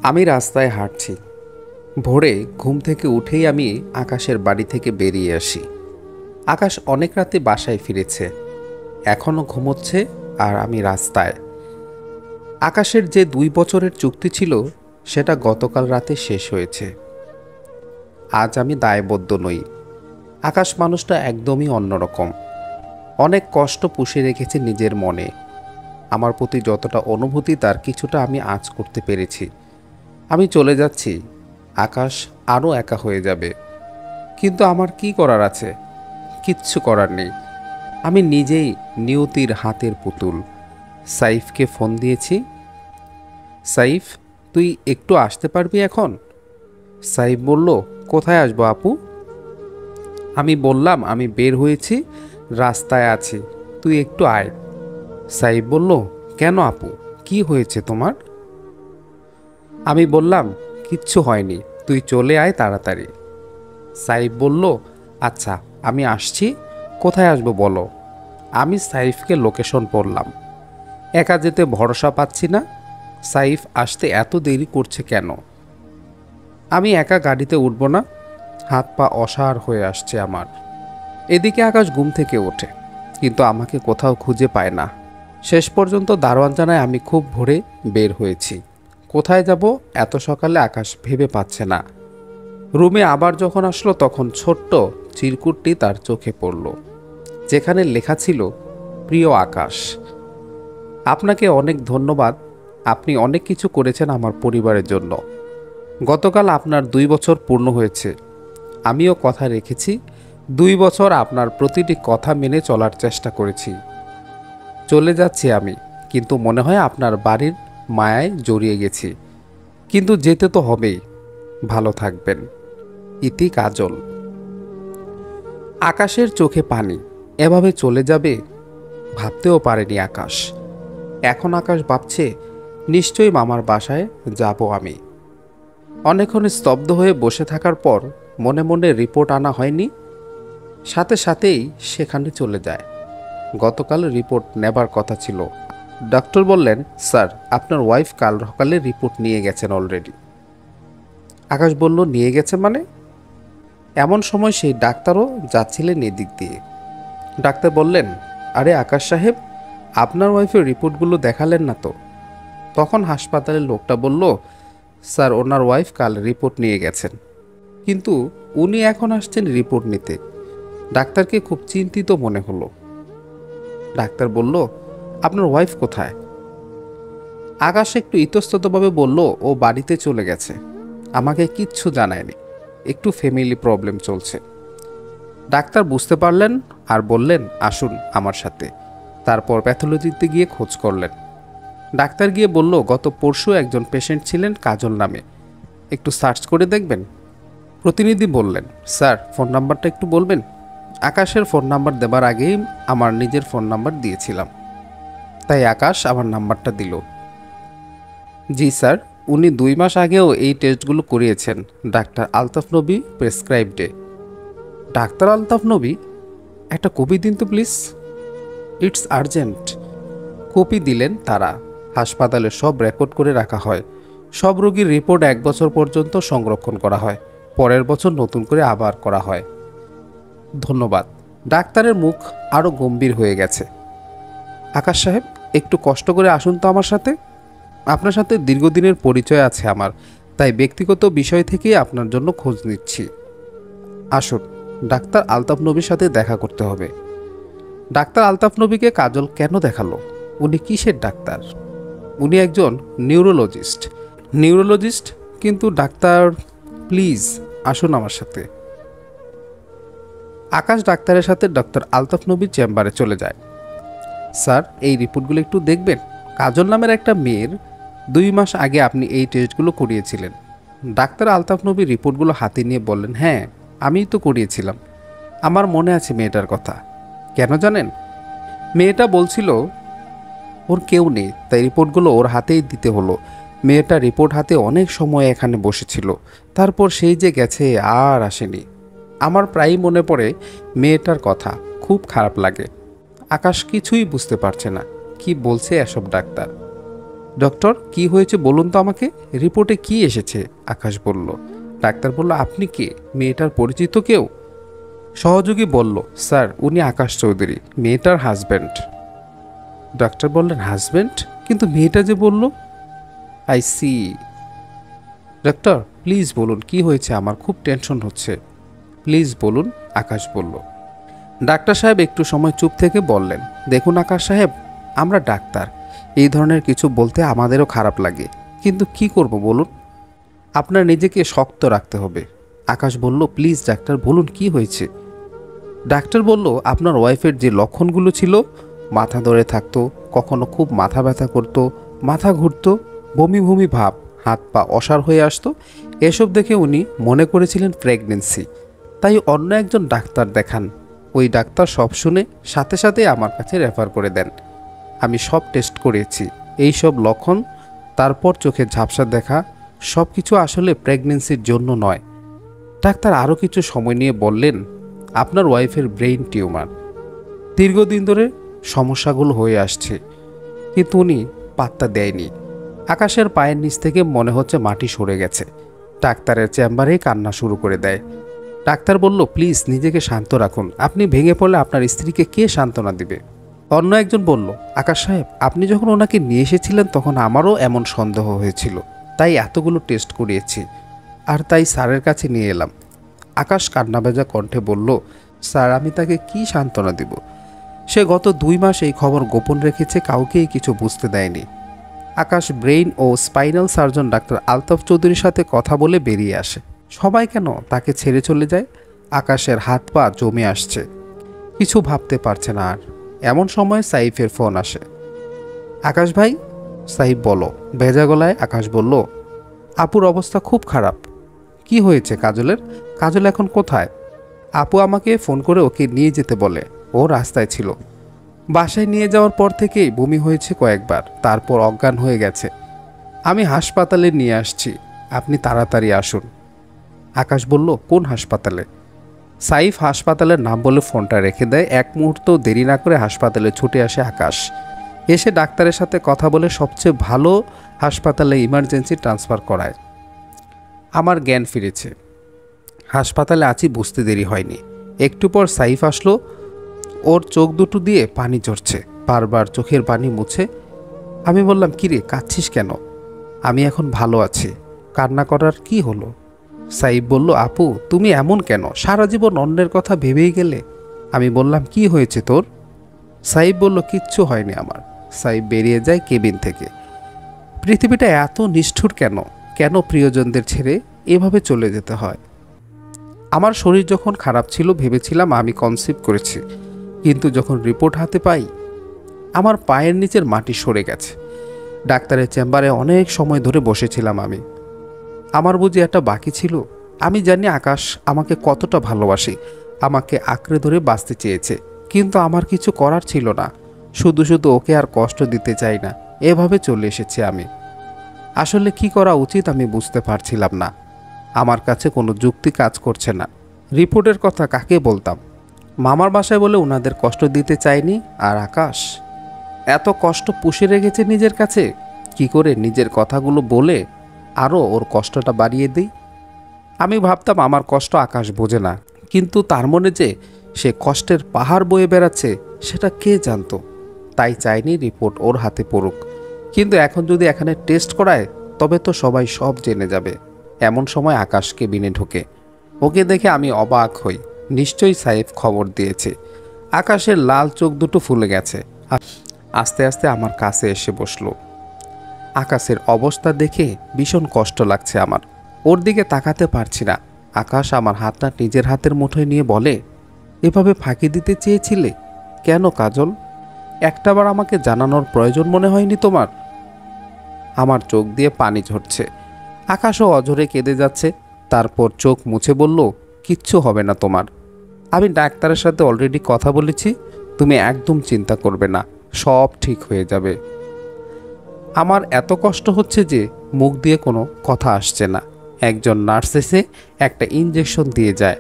আমি রাস্তায় হাঁটছি। ভোরে ঘুম থেকে উঠেই আমি আকাশের বাড়ি থেকে বেরিয়ে আসি। আকাশ অনেক রাতে বাসায় ফিরেছে, এখনও ঘুমোচ্ছে আর আমি রাস্তায়। আকাশের যে 2 বছরের চুক্তি ছিল সেটা গতকাল রাতে শেষ হয়েছে। আজ আমি দায়বদ্ধ নই। আকাশ মানুষটা একদমই অন্যরকম। অনেক কষ্ট পুষে রেখেছে নিজের মনে। আমার প্রতি যতটা অনুভূতি তার কিছুটা আমি আঁচ করতে পেরেছি। আমি চলে যাচ্ছি, আকাশ আরও একা হয়ে যাবে। কিন্তু আমার কি করার আছে? কিচ্ছু করার নেই। আমি নিজেই নিয়তির হাতের পুতুল। সাইফকে ফোন দিয়েছি। সাইফ, তুই একটু আসতে পারবি এখন? সাইফ বলল, কোথায় আসবো আপু? আমি বললাম, আমি বের হয়েছি, রাস্তায় আছি, তুই একটু আয়। সাইফ বলল, কেন আপু, কি হয়েছে তোমার? আমি বললাম, কিচ্ছু হয়নি, তুই চলে আয় তাড়াতাড়ি। সাইফ বলল, আচ্ছা আমি আসছি, কোথায় আসবো বলো। আমি সাইফকে লোকেশন বললাম। একা যেতে ভরসা পাচ্ছি না। সাইফ আসতে এত দেরি করছে কেন? আমি একা গাড়িতে উঠব না। হাত পা অসাড় হয়ে আসছে আমার। এদিকে আকাশ ঘুম থেকে ওঠে, কিন্তু আমাকে কোথাও খুঁজে পায় না। শেষ পর্যন্ত দারোয়ান জানায় আমি খুব ভোরে বের হয়েছি। কোথায় যাব এত সকালে আকাশ ভেবে পাচ্ছে না। রুমে আবার যখন আসলো তখন ছোট্ট চিরকুটটি তার চোখে পড়ল, যেখানে লেখা ছিল, প্রিয় আকাশ, আপনাকে অনেক ধন্যবাদ। আপনি অনেক কিছু করেছেন আমার পরিবারের জন্য। গতকাল আপনার 2 বছর পূর্ণ হয়েছে। আমিও কথা রেখেছি। 2 বছর আপনার প্রতিটি কথা মেনে চলার চেষ্টা করেছি। চলে যাচ্ছি আমি, কিন্তু মনে হয় আপনার বাড়ির মায়ায় জড়িয়ে গেছি। কিন্তু যেতে তো হবেই। ভালো থাকবেন। ইতি কাজল। আকাশের চোখে পানি। এভাবে চলে যাবে ভাবতেও পারেনি আকাশ। এখন আকাশ ভাবছে, নিশ্চয়ই মামার বাসায় যাব আমি। অনেকক্ষণ স্তব্ধ হয়ে বসে থাকার পর মনে মনে রিপোর্ট আনা হয়নি, সাথে সাথেই সেখানে চলে যায়। গতকাল রিপোর্ট নেবার কথা ছিল। ডক্টর বললেন, স্যার আপনার ওয়াইফ কাল সকালে রিপোর্ট নিয়ে গেছেন অলরেডি। আকাশ বলল, নিয়ে গেছে মানে? এমন সময় সেই ডাক্তারও যাচ্ছিলেন এদিক দিয়ে। ডাক্তার বললেন, আরে আকাশ সাহেব, আপনার ওয়াইফের রিপোর্টগুলো দেখালেন না তো? তখন হাসপাতালের লোকটা বলল, স্যার ওনার ওয়াইফ কাল রিপোর্ট নিয়ে গেছেন, কিন্তু উনি এখন আসছেন রিপোর্ট নিতে। ডাক্তারকে খুব চিন্তিত মনে হলো। ডাক্তার বলল, আপনার ওয়াইফ কোথায়? আকাশ একটু ইতস্ততভাবে বলল, ও বাড়িতে চলে গেছে, আমাকে কিচ্ছু জানায়নি, একটু ফ্যামিলি প্রবলেম চলছে। ডাক্তার বুঝতে পারলেন আর বললেন, আসুন আমার সাথে। তারপর প্যাথোলজিতে গিয়ে খোঁজ করলেন। ডাক্তার গিয়ে বলল, গত পরশু একজন পেশেন্ট ছিলেন কাজল নামে, একটু সার্চ করে দেখবেন। প্রতিনিধি বললেন, স্যার ফোন নাম্বারটা একটু বলবেন। আকাশের ফোন নাম্বার দেবার আগেই আমার নিজের ফোন নাম্বার দিয়েছিলাম, তাই আকাশ আমার নাম্বারটা দিল। জি স্যার, উনি 2 মাস আগেও এই টেস্টগুলো করিয়েছেন, ডাক্তার আলতাফ নবী প্রেসক্রাইবডে। ডাক্তার আলতাফ নবী? একটা কপি দিন তো প্লিজ, ইটস আর্জেন্ট। কপি দিলেন তারা। হাসপাতালে সব রেকর্ড করে রাখা হয়। সব রোগীর রিপোর্ট 1 বছর পর্যন্ত সংরক্ষণ করা হয়, পরের বছর নতুন করে আবার করা হয়। ধন্যবাদ। ডাক্তারের মুখ আরও গম্ভীর হয়ে গেছে। আকাশ সাহেব, একটু কষ্ট করে আসুন তো আমার সাথে। আপনার সাথে দীর্ঘদিনের পরিচয় আছে আমার, তাই ব্যক্তিগত বিষয় থেকেই আপনার জন্য খোঁজ নিচ্ছি। আসুন, ডাক্তার আলতাফ নবীর সাথে দেখা করতে হবে। ডাক্তার আলতাফ নবীকে কাজল কেন দেখালো? উনি কিসের ডাক্তার? উনি একজন নিউরোলজিস্ট। নিউরোলজিস্ট? কিন্তু ডাক্তার, প্লিজ আসুন আমার সাথে। আকাশ ডাক্তারের সাথে ডক্টর আলতাফ নবীর চেম্বারে চলে যায়। স্যার এই রিপোর্টগুলো একটু দেখবেন। কাজল নামের একটা মেয়ের 2 মাস আগে আপনি এই টেস্টগুলো করিয়েছিলেন। ডাক্তার আলতাফ নবীর রিপোর্টগুলো হাতে নিয়ে বললেন, হ্যাঁ আমিই তো করিয়েছিলাম। আমার মনে আছে মেয়েটার কথা। কেন জানেন? মেয়েটা বলছিল ওর কেউ নেই, তাই রিপোর্টগুলো ওর হাতেই দিতে হলো। মেয়েটা রিপোর্ট হাতে অনেক সময় এখানে বসেছিল, তারপর সেই যে গেছে আর আসেনি। আমার প্রায়ই মনে পড়ে মেয়েটার কথা, খুব খারাপ লাগে। আকাশ কিছুই বুঝতে পারছে না, কি বলছে এসব ডাক্তার। ডক্টর কি হয়েছে বলুন তো আমাকে, রিপোর্টে কি এসেছে? আকাশ বলল। ডাক্তার বলল, আপনি কে? মেয়েটার পরিচিত কেউ? সহযোগী বলল, স্যার উনি আকাশ চৌধুরী, মেয়েটার হাজব্যান্ড। ডাক্তার বললেন, হাজব্যান্ড? কিন্তু মেয়েটা যে বলল। I C. ডাক্তার প্লিজ বলুন কি হয়েছে, আমার খুব টেনশন হচ্ছে, প্লিজ বলুন। আকাশ বলল। ডাক্তার সাহেব একটু সময় চুপ থেকে বললেন, দেখুন আকাশ সাহেব, আমরা ডাক্তার, এই ধরনের কিছু বলতে আমাদেরও খারাপ লাগে, কিন্তু কি করব বলুন, আপনার নিজেকে শক্ত রাখতে হবে। আকাশ বলল, প্লিজ ডাক্তার বলুন কি হয়েছে। ডাক্তার বলল, আপনার ওয়াইফের যে লক্ষণগুলো ছিল, মাথা ধরে থাকতো, কখনো খুব মাথা ব্যথা করতো, মাথা ঘুরতো, বমি বমি ভাব, হাত পা অসাড় হয়ে আসতো, এসব দেখে উনি মনে করেছিলেন প্রেগনেন্সি, তাই অন্য একজন ডাক্তার দেখান। ওই ডাক্তার সব শুনে সাথে সাথে আমার কাছে রেফার করে দেন। আমি সব টেস্ট করেছি, এই সব লক্ষণ, তারপর চোখে ঝাপসা দেখা, সব কিছু আসলে প্রেগনেন্সির জন্য নয়। ডাক্তার আরও কিছু সময় নিয়ে বললেন, আপনার ওয়াইফের ব্রেইন টিউমার, দীর্ঘদিন ধরে সমস্যাগুলো হয়ে আসছে, কিন্তু উনি পাত্তা দেয়নি। আকাশের পায়ের নিচ থেকে মনে হচ্ছে মাটি সরে গেছে। ডাক্তারের চেম্বারেই কান্না শুরু করে দেয়। ডাক্তার বলল, প্লিজ নিজেকে শান্ত রাখুন, আপনি ভেঙে পড়লে আপনার স্ত্রীকে কে সান্ত্বনা দিবে? অন্য একজন বলল, আকাশ সাহেব আপনি যখন ওনাকে নিয়ে এসেছিলেন তখন আমারও এমন সন্দেহ হয়েছিল, তাই এতগুলো টেস্ট করিয়েছি, আর তাই স্যারের কাছে নিয়ে এলাম। আকাশ কান্না ভেজা কণ্ঠে বলল, স্যার আমি তাকে কি সান্ত্বনা দিব? সে গত 2 মাস এই খবর গোপন রেখেছে, কাউকেই কিছু বুঝতে দেয়নি। আকাশ ব্রেইন ও স্পাইনাল সার্জন ডাক্তার আলতাফ চৌধুরীর সাথে কথা বলে বেরিয়ে আসে। সবাই কেন তাকে ছেড়ে চলে যায়? আকাশের হাত পা জমে আসছে, কিছু ভাবতে পারছে না আর। এমন সময় সাইফের ফোন আসে। আকাশ ভাই। সাইফ বলো। ভেজা গলায় আকাশ বলল, আপুর অবস্থা খুব খারাপ। কি হয়েছে কাজলের? কাজল এখন কোথায়? আপু আমাকে ফোন করে ওকে নিয়ে যেতে বলে, ও রাস্তায় ছিল। বাসায় নিয়ে যাওয়ার পর থেকেই বমি হয়েছে কয়েকবার, তারপর অজ্ঞান হয়ে গেছে। আমি হাসপাতালে নিয়ে আসছি, আপনি তাড়াতাড়ি আসুন। আকাশ বলল, কোন হাসপাতালে? সাইফ হাসপাতালের নাম বলে ফোনটা রেখে দেয়। এক মুহূর্ত দেরি না করে হাসপাতালে ছুটে আসে আকাশ। এসে ডাক্তারের সাথে কথা বলে সবচেয়ে ভালো হাসপাতালে ইমার্জেন্সি ট্রান্সফার করায়। আমার জ্ঞান ফিরেছে, হাসপাতালে আছি বুঝতে দেরি হয়নি। একটু পর সাইফ আসলো। ওর চোখ দুটো দিয়ে পানি ঝরছে, বারবার চোখের পানি মুছে। আমি বললাম, কিরে কাঁদছিস কেন? আমি এখন ভালো আছি, কান্না করার কি হলো? সাইফ বলল, আপু তুমি এমন কেন, সারা জীবন অন্যের কথা ভেবেই গেলে। আমি বললাম, কি হয়েছে তোর? সাইফ বলল, কিচ্ছু হয়নি আমার। সাইফ বেরিয়ে যায় কেবিন থেকে। পৃথিবীটা এত নিষ্ঠুর কেন? কেন প্রিয়জনদের ছেড়ে এভাবে চলে যেতে হয়? আমার শরীর যখন খারাপ ছিল ভেবেছিলাম আমি কনসিভ করেছি, কিন্তু যখন রিপোর্ট হাতে পাই আমার পায়ের নিচের মাটি সরে গেছে। ডাক্তারের চেম্বারে অনেক সময় ধরে বসেছিলাম আমি। আমার বুঝি একটা বাকি ছিল? আমি জানি আকাশ আমাকে কতটা ভালোবাসে, আমাকে আঁকড়ে ধরে বাঁচতে চেয়েছে, কিন্তু আমার কিছু করার ছিল না। শুধু শুধু ওকে আর কষ্ট দিতে চাই না, এভাবে চলে এসেছি আমি। আসলে কি করা উচিত আমি বুঝতে পারছিলাম না। আমার কাছে কোনো যুক্তি কাজ করছে না। রিপোর্টের কথা কাকে বলতাম? মামার বাসায় বলে ওনাদের কষ্ট দিতে চাইনি, আর আকাশ এত কষ্ট পুষে রেখেছে নিজের কাছে। কি করে নিজের কথাগুলো বলে আরও ওর কষ্টটা বাড়িয়ে দিই? আমি ভাবতাম আমার কষ্ট আকাশ বোঝে না, কিন্তু তার মনে যে সে কষ্টের পাহাড় বয়ে বেড়াচ্ছে সেটা কে জানতো। তাই চাইনি রিপোর্ট ওর হাতে পড়ুক, কিন্তু এখন যদি এখানে টেস্ট করায় তবে তো সবাই সব জেনে যাবে। এমন সময় আকাশ কেবিনে ঢোকে। ওকে দেখে আমি অবাক হই, নিশ্চয়ই সাইফ খবর দিয়েছে। আকাশের লাল চোখ দুটো ফুলে গেছে, আস্তে আস্তে আমার কাছে এসে বসলো। আকাশের অবস্থা দেখে ভীষণ কষ্ট লাগছে আমার, ওর দিকে তাকাতে পারছি না। আকাশ আমার হাতটা নিজের হাতের মুঠোয় নিয়ে বলে, এভাবে ফাঁকি দিতে চেয়েছিলে কেন কাজল? একটাবার আমাকে জানানোর প্রয়োজন মনে হয়নি তোমার? আমার চোখ দিয়ে পানি ঝরছে। আকাশও অঝরে কেঁদে যাচ্ছে। তারপর চোখ মুছে বলল, কিচ্ছু হবে না তোমার। আমি ডাক্তারের সাথে অলরেডি কথা বলেছি, তুমি একদম চিন্তা করবে না, সব ঠিক হয়ে যাবে। আমার এত কষ্ট হচ্ছে যে মুখ দিয়ে কোনো কথা আসছে না। একজন নার্স এসে একটা ইঞ্জেকশন দিয়ে যায়।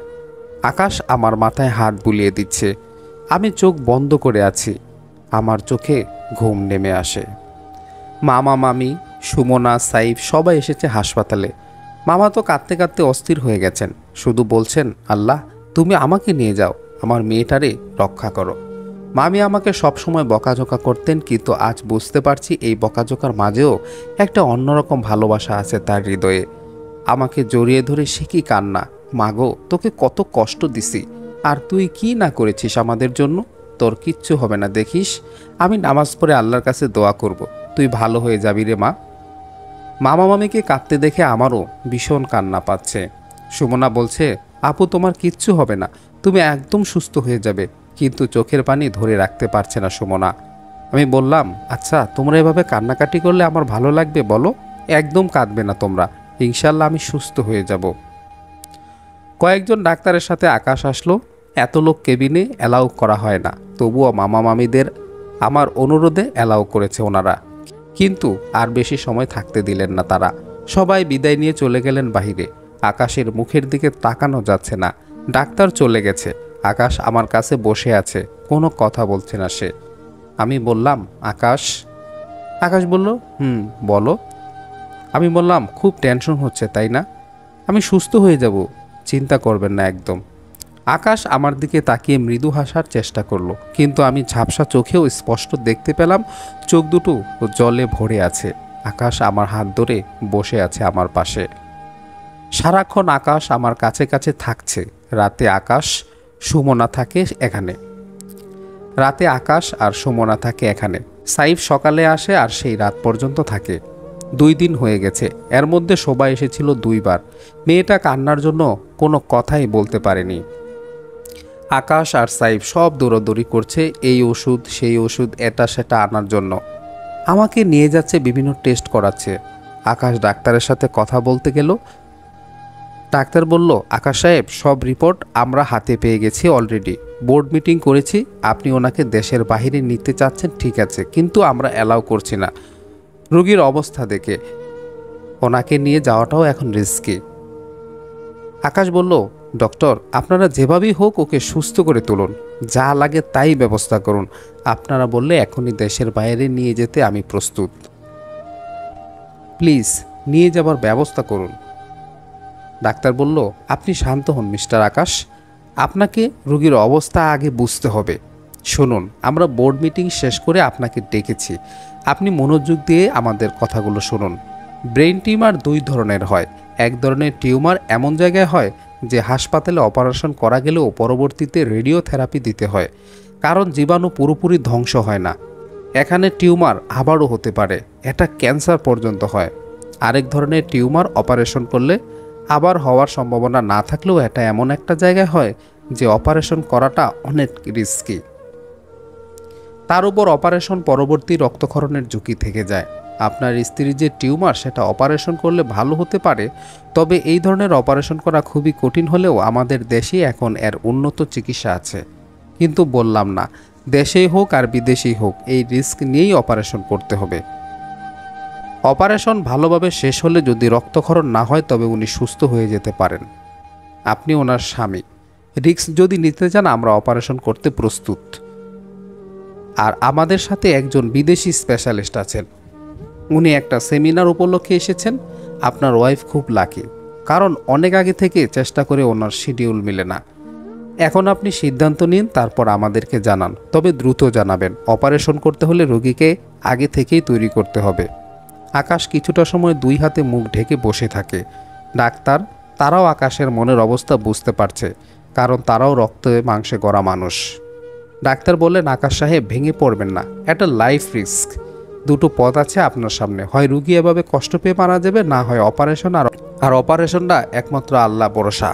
আকাশ আমার মাথায় হাত বুলিয়ে দিচ্ছে। আমি চোখ বন্ধ করে আছি। আমার চোখে ঘুম নেমে আসে। মামা মামি, সুমনা, সাইফ সবাই এসেছে হাসপাতালে। মামা তো কাঁদতে কাঁদতে অস্থির হয়ে গেছেন, শুধু বলছেন, আল্লাহ তুমি আমাকে নিয়ে যাও, আমার মেয়েটারে রক্ষা করো। মামি আমাকে সবসময় বকাঝোকা করতেন, কিন্তু আজ বুঝতে পারছি এই বকাঝোকার মাঝেও একটা অন্যরকম ভালোবাসা আছে তার হৃদয়ে। আমাকে জড়িয়ে ধরে সে কি কান্না, মাগো তোকে কত কষ্ট দিছি, আর তুই কি না করেছিস আমাদের জন্য। তোর কিচ্ছু হবে না, দেখিস আমি নামাজ পড়ে আল্লাহর কাছে দোয়া করব, তুই ভালো হয়ে যাবি রে মা। মামা মামিকে কাঁদতে দেখে আমারও ভীষণ কান্না পাচ্ছে। সুমনা বলছে, আপু তোমার কিচ্ছু হবে না, তুমি একদম সুস্থ হয়ে যাবে। কিন্তু চোখের পানি ধরে রাখতে পারছে না সুমনা। আমি বললাম, আচ্ছা তোমরা এভাবে কান্নাকাটি করলে আমার ভালো লাগবে বলো? একদম কাঁদবে না তোমরা, ইনশাল্লাহ আমি সুস্থ হয়ে যাব। কয়েকজন ডাক্তারের সাথে আকাশ আসলো। এত লোক কেবিনে অ্যালাউ করা হয় না, তবুও মামা মামিদের আমার অনুরোধে অ্যালাউ করেছে ওনারা। কিন্তু আর বেশি সময় থাকতে দিলেন না তারা। সবাই বিদায় নিয়ে চলে গেলেন বাহিরে। আকাশের মুখের দিকে তাকানো যাচ্ছে না। ডাক্তার চলে গেছে, আকাশ আমার কাছে বসে আছে, কোনো কথা বলছে না সে। আমি বললাম, আকাশ। আকাশ বলল, বলো। আমি বললাম, খুব টেনশন হচ্ছে তাই না? আমি সুস্থ হয়ে যাব, চিন্তা করবেন না একদম। আকাশ আমার দিকে তাকিয়ে মৃদু হাসার চেষ্টা করলো, কিন্তু আমি ঝাপসা চোখেও স্পষ্ট দেখতে পেলাম চোখ দুটো জলে ভরে আছে। আকাশ আমার হাত ধরে বসে আছে আমার পাশে। সারাক্ষণ আকাশ আমার কাছে কাছে থাকছে। রাতে আকাশ সুমনা থাকে এখানে। রাতে আকাশ আর সুমনা থাকে এখানে। সাইফ সকালে আসে আর সেই রাত পর্যন্ত থাকে। 2 দিন হয়ে গেছে, এর মধ্যে সবাই এসেছিল 2 বার। মেয়েটা কান্নার জন্য কোনো কথাই বলতে পারেনি। আকাশ আর সাইফ সব দৌড়াদৌড়ি করছে, এই ওষুধ সেই ওষুধ এটা সেটা আনার জন্য। আমাকে নিয়ে যাচ্ছে, বিভিন্ন টেস্ট করাচ্ছে। আকাশ ডাক্তারের সাথে কথা বলতে গেল। ডাক্তার বলল, আকাশ সাহেব সব রিপোর্ট আমরা হাতে পেয়ে গেছি অলরেডি, বোর্ড মিটিং করেছি। আপনি ওনাকে দেশের বাইরে নিতে চাচ্ছেন, ঠিক আছে, কিন্তু আমরা অ্যালাউ করছি না। রোগীর অবস্থা দেখে ওনাকে নিয়ে যাওয়াটাও এখন রিস্কি। আকাশ বলল, ডক্টর আপনারা যেভাবেই হোক ওকে সুস্থ করে তুলুন, যা লাগে তাই ব্যবস্থা করুন। আপনারা বললে এখনই দেশের বাইরে নিয়ে যেতে আমি প্রস্তুত। প্লিজ নিয়ে যাবার ব্যবস্থা করুন। ডাক্তার বলল, আপনি শান্ত হন মিস্টার আকাশ, আপনাকে রোগীর অবস্থা আগে বুঝতে হবে। শুনুন, আমরা বোর্ড মিটিং শেষ করে আপনাকে ডেকেছি, আপনি মনোযোগ দিয়ে আমাদের কথাগুলো শুনুন। ব্রেন টিউমার 2 ধরনের হয়। এক ধরনের টিউমার এমন জায়গায় হয় যে হাসপাতালে অপারেশন করা গেলেও পরবর্তীতে রেডিওথেরাপি দিতে হয়, কারণ জীবাণু পুরোপুরি ধ্বংস হয় না। এখানে টিউমার আবারও হতে পারে, এটা ক্যান্সার পর্যন্ত হয়। আরেক ধরনের টিউমার অপারেশন করলে আবার হওয়ার সম্ভাবনা না থাকলেও এটা এমন একটা জায়গায় হয় যে অপারেশন করাটা অনেক রিস্কি। তার উপর অপারেশন পরবর্তী রক্তক্ষরণের ঝুঁকি থেকে যায়। আপনার স্ত্রীর যে টিউমার সেটা অপারেশন করলে ভালো হতে পারে, তবে এই ধরনের অপারেশন করা খুবই কঠিন হলেও আমাদের দেশে এখন এর উন্নত চিকিৎসা আছে। কিন্তু বললাম না, দেশেই হোক আর বিদেশেই হোক এই রিস্ক নিয়েই অপারেশন করতে হবে। অপারেশন ভালোভাবে শেষ হলে যদি রক্তক্ষরণ না হয় তবে উনি সুস্থ হয়ে যেতে পারেন। আপনি ওনার স্বামী, রিস্ক যদি নিতে চান আমরা অপারেশন করতে প্রস্তুত। আর আমাদের সাথে একজন বিদেশি স্পেশালিস্ট আছেন, উনি একটা সেমিনার উপলক্ষে এসেছেন। আপনার ওয়াইফ খুব লাকি, কারণ অনেক আগে থেকে চেষ্টা করে ওনার শিডিউল মিলে না। এখন আপনি সিদ্ধান্ত নিন, তারপর আমাদেরকে জানান, তবে দ্রুত জানাবেন। অপারেশন করতে হলে রোগীকে আগে থেকেই তৈরি করতে হবে। আকাশ কিছুটা সময় 2 হাতে মুখ ঢেকে বসে থাকে। ডাক্তার তারাও আকাশের মনের অবস্থা বুঝতে পারছে, কারণ তারাও রক্তে মাংসে গড়া মানুষ। ডাক্তার বললেন, আকাশ সাহেব ভেঙে পড়বেন না, এটা লাইফ রিস্ক। 2টো পথ আছে আপনার সামনে, হয় রুগী এভাবে কষ্ট পেয়ে মারা যাবে, না হয় অপারেশন। আর অপারেশনটা একমাত্র আল্লাহ ভরসা।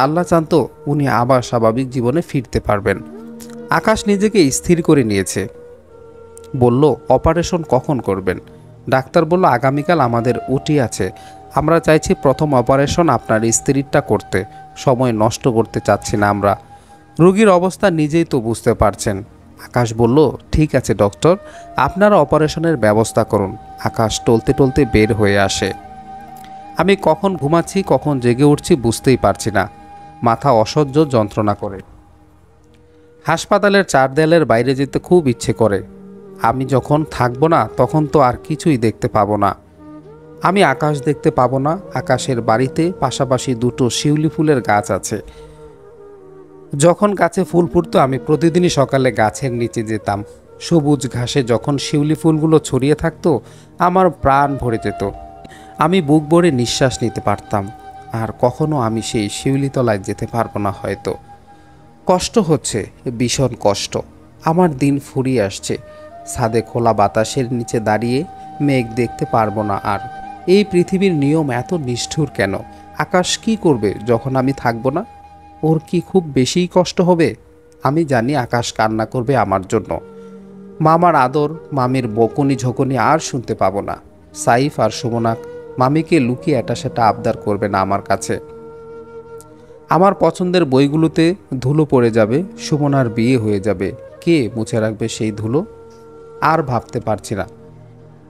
আল্লাহ চান তো উনি আবার স্বাভাবিক জীবনে ফিরতে পারবেন। আকাশ নিজেকে স্থির করে নিয়েছে, বলল, অপারেশন কখন করবেন? ডাক্তার বলল, আগামীকাল আমাদের ওটি আছে। আমরা চাইছি প্রথম অপারেশন আপনার স্ত্রীরটা করতে, সময় নষ্ট করতে চাচ্ছি না আমরা। রোগীর অবস্থা নিজেই তো বুঝতে পারছেন। আকাশ বলল, ঠিক আছে ডক্টর, আপনারা অপারেশনের ব্যবস্থা করুন। আকাশ টলতে টলতে বের হয়ে আসে। আমি কখন ঘুমাচ্ছি কখন জেগে উঠছি বুঝতেই পারছি না, মাথা অসহ্য যন্ত্রণা করে। হাসপাতালের 4 দেয়ালের বাইরে যেতে খুব ইচ্ছে করে। আমি যখন থাকবো না তখন তো আর কিছুই দেখতে পাবো না। আমি আকাশ দেখতে পাবো না। আকাশের বাড়িতে পাশাপাশি দুটো শিউলি ফুলের গাছ আছে। যখন গাছে ফুল ফুটতো আমি প্রতিদিনই সকালে গাছের নিচে যেতাম। সবুজ ঘাসে যখন শিউলি ফুলগুলো ছড়িয়ে থাকতো আমার প্রাণ ভরে যেত। আমি বুক ভরে নিঃশ্বাস নিতে পারতাম। আর কখনো আমি সেই শিউলি তলায় যেতে পারবো না হয়তো। কষ্ট হচ্ছে, ভীষণ কষ্ট। আমার দিন ফুরিয়ে আসছে। ছাদে খোলা বাতাসের নিচে দাঁড়িয়ে মেঘ দেখতে পারবো না আর। এই পৃথিবীর নিয়ম এত নিষ্ঠুর কেন? আকাশ কি করবে যখন আমি থাকবো না? ওর কি খুব বেশিই কষ্ট হবে? আমি জানি আকাশ কান্না করবে আমার জন্য। মামার আদর, মামির বকুনি ঝকনি আর শুনতে পাবো না। সাইফ আর সুমনা মামিকে লুকিয়ে এটা সেটা আবদার করবে না আমার কাছে। আমার পছন্দের বইগুলোতে ধুলো পড়ে যাবে। সুমনার বিয়ে হয়ে যাবে। কে মুছে রাখবে সেই ধুলো? আর ভাবতে পারছি না।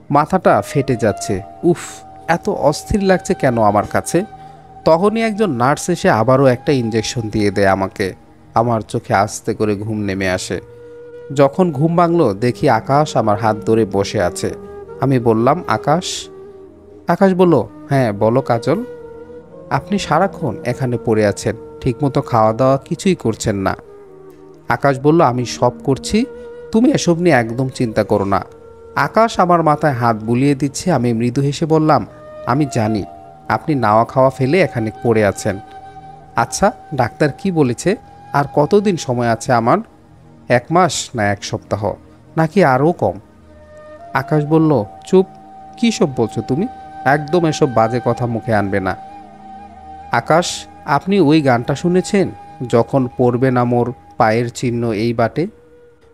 মাথাটা ফেটে যাচ্ছে। উফ, এত অস্থির লাগছে কেন আমার কাছে? তখনই একজন নার্স এসে আবারও একটা ইঞ্জেকশন দিয়ে দেয় আমাকে। আমার চোখে আস্তে করে ঘুম নেমে আসে। যখন ঘুম ভাঙলো দেখি আকাশ আমার হাত ধরে বসে আছে। আমি বললাম, আকাশ। আকাশ বলল, হ্যাঁ বলো কাজল। আপনি সারাক্ষণ এখানে পড়ে আছেন, ঠিকমতো খাওয়া দাওয়া কিছুই করছেন না। আকাশ বলল, আমি সব করছি, তুমি এসব নিয়ে একদম চিন্তা করো না। আকাশ আমার মাথায় হাত বুলিয়ে দিচ্ছে। আমি মৃদু হেসে বললাম, আমি জানি আপনি নাওয়া খাওয়া ফেলে এখানে পড়ে আছেন। আচ্ছা, ডাক্তার কি বলেছে? আর কতদিন সময় আছে আমার? 1 মাস না 1 সপ্তাহ নাকি আরও কম? আকাশ বলল, চুপ, কী সব বলছো তুমি? একদম এসব বাজে কথা মুখে আনবে না। আকাশ, আপনি ওই গানটা শুনেছেন, যখন পড়বে না মোর পায়ের চিহ্ন এই বাটে?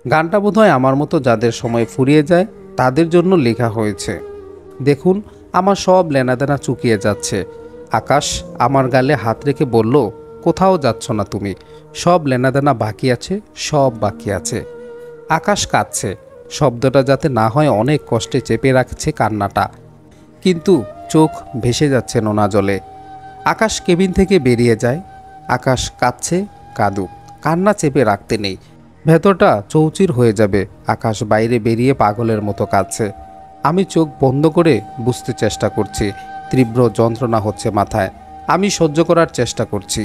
গানটা বোধহয় আমার মতো যাদের সময় ফুরিয়ে যায় তাদের জন্য লেখা হয়েছে। দেখুন, আমার সব লেনাদেনা চুকিয়ে যাচ্ছে। আকাশ আমার গালে হাত রেখে বলল, কোথাও যাচ্ছ না তুমি, সব লেনাদেনা বাকি আছে, সব বাকি আছে। আকাশ কাঁদছে। শব্দটা যাতে না হয় অনেক কষ্টে চেপে রাখছে কান্নাটা, কিন্তু চোখ ভেসে যাচ্ছে নোনা জলে। আকাশ কেবিন থেকে বেরিয়ে যায়। আকাশ কাঁদছে, কাঁদুক, কান্না চেপে রাখতে নেই, ভেতরটা চৌচির হয়ে যাবে। আকাশ বাইরে বেরিয়ে পাগলের মতো কাঁদছে। আমি চোখ বন্ধ করে বুঝতে চেষ্টা করছি। তীব্র যন্ত্রণা হচ্ছে মাথায়। আমি সহ্য করার চেষ্টা করছি।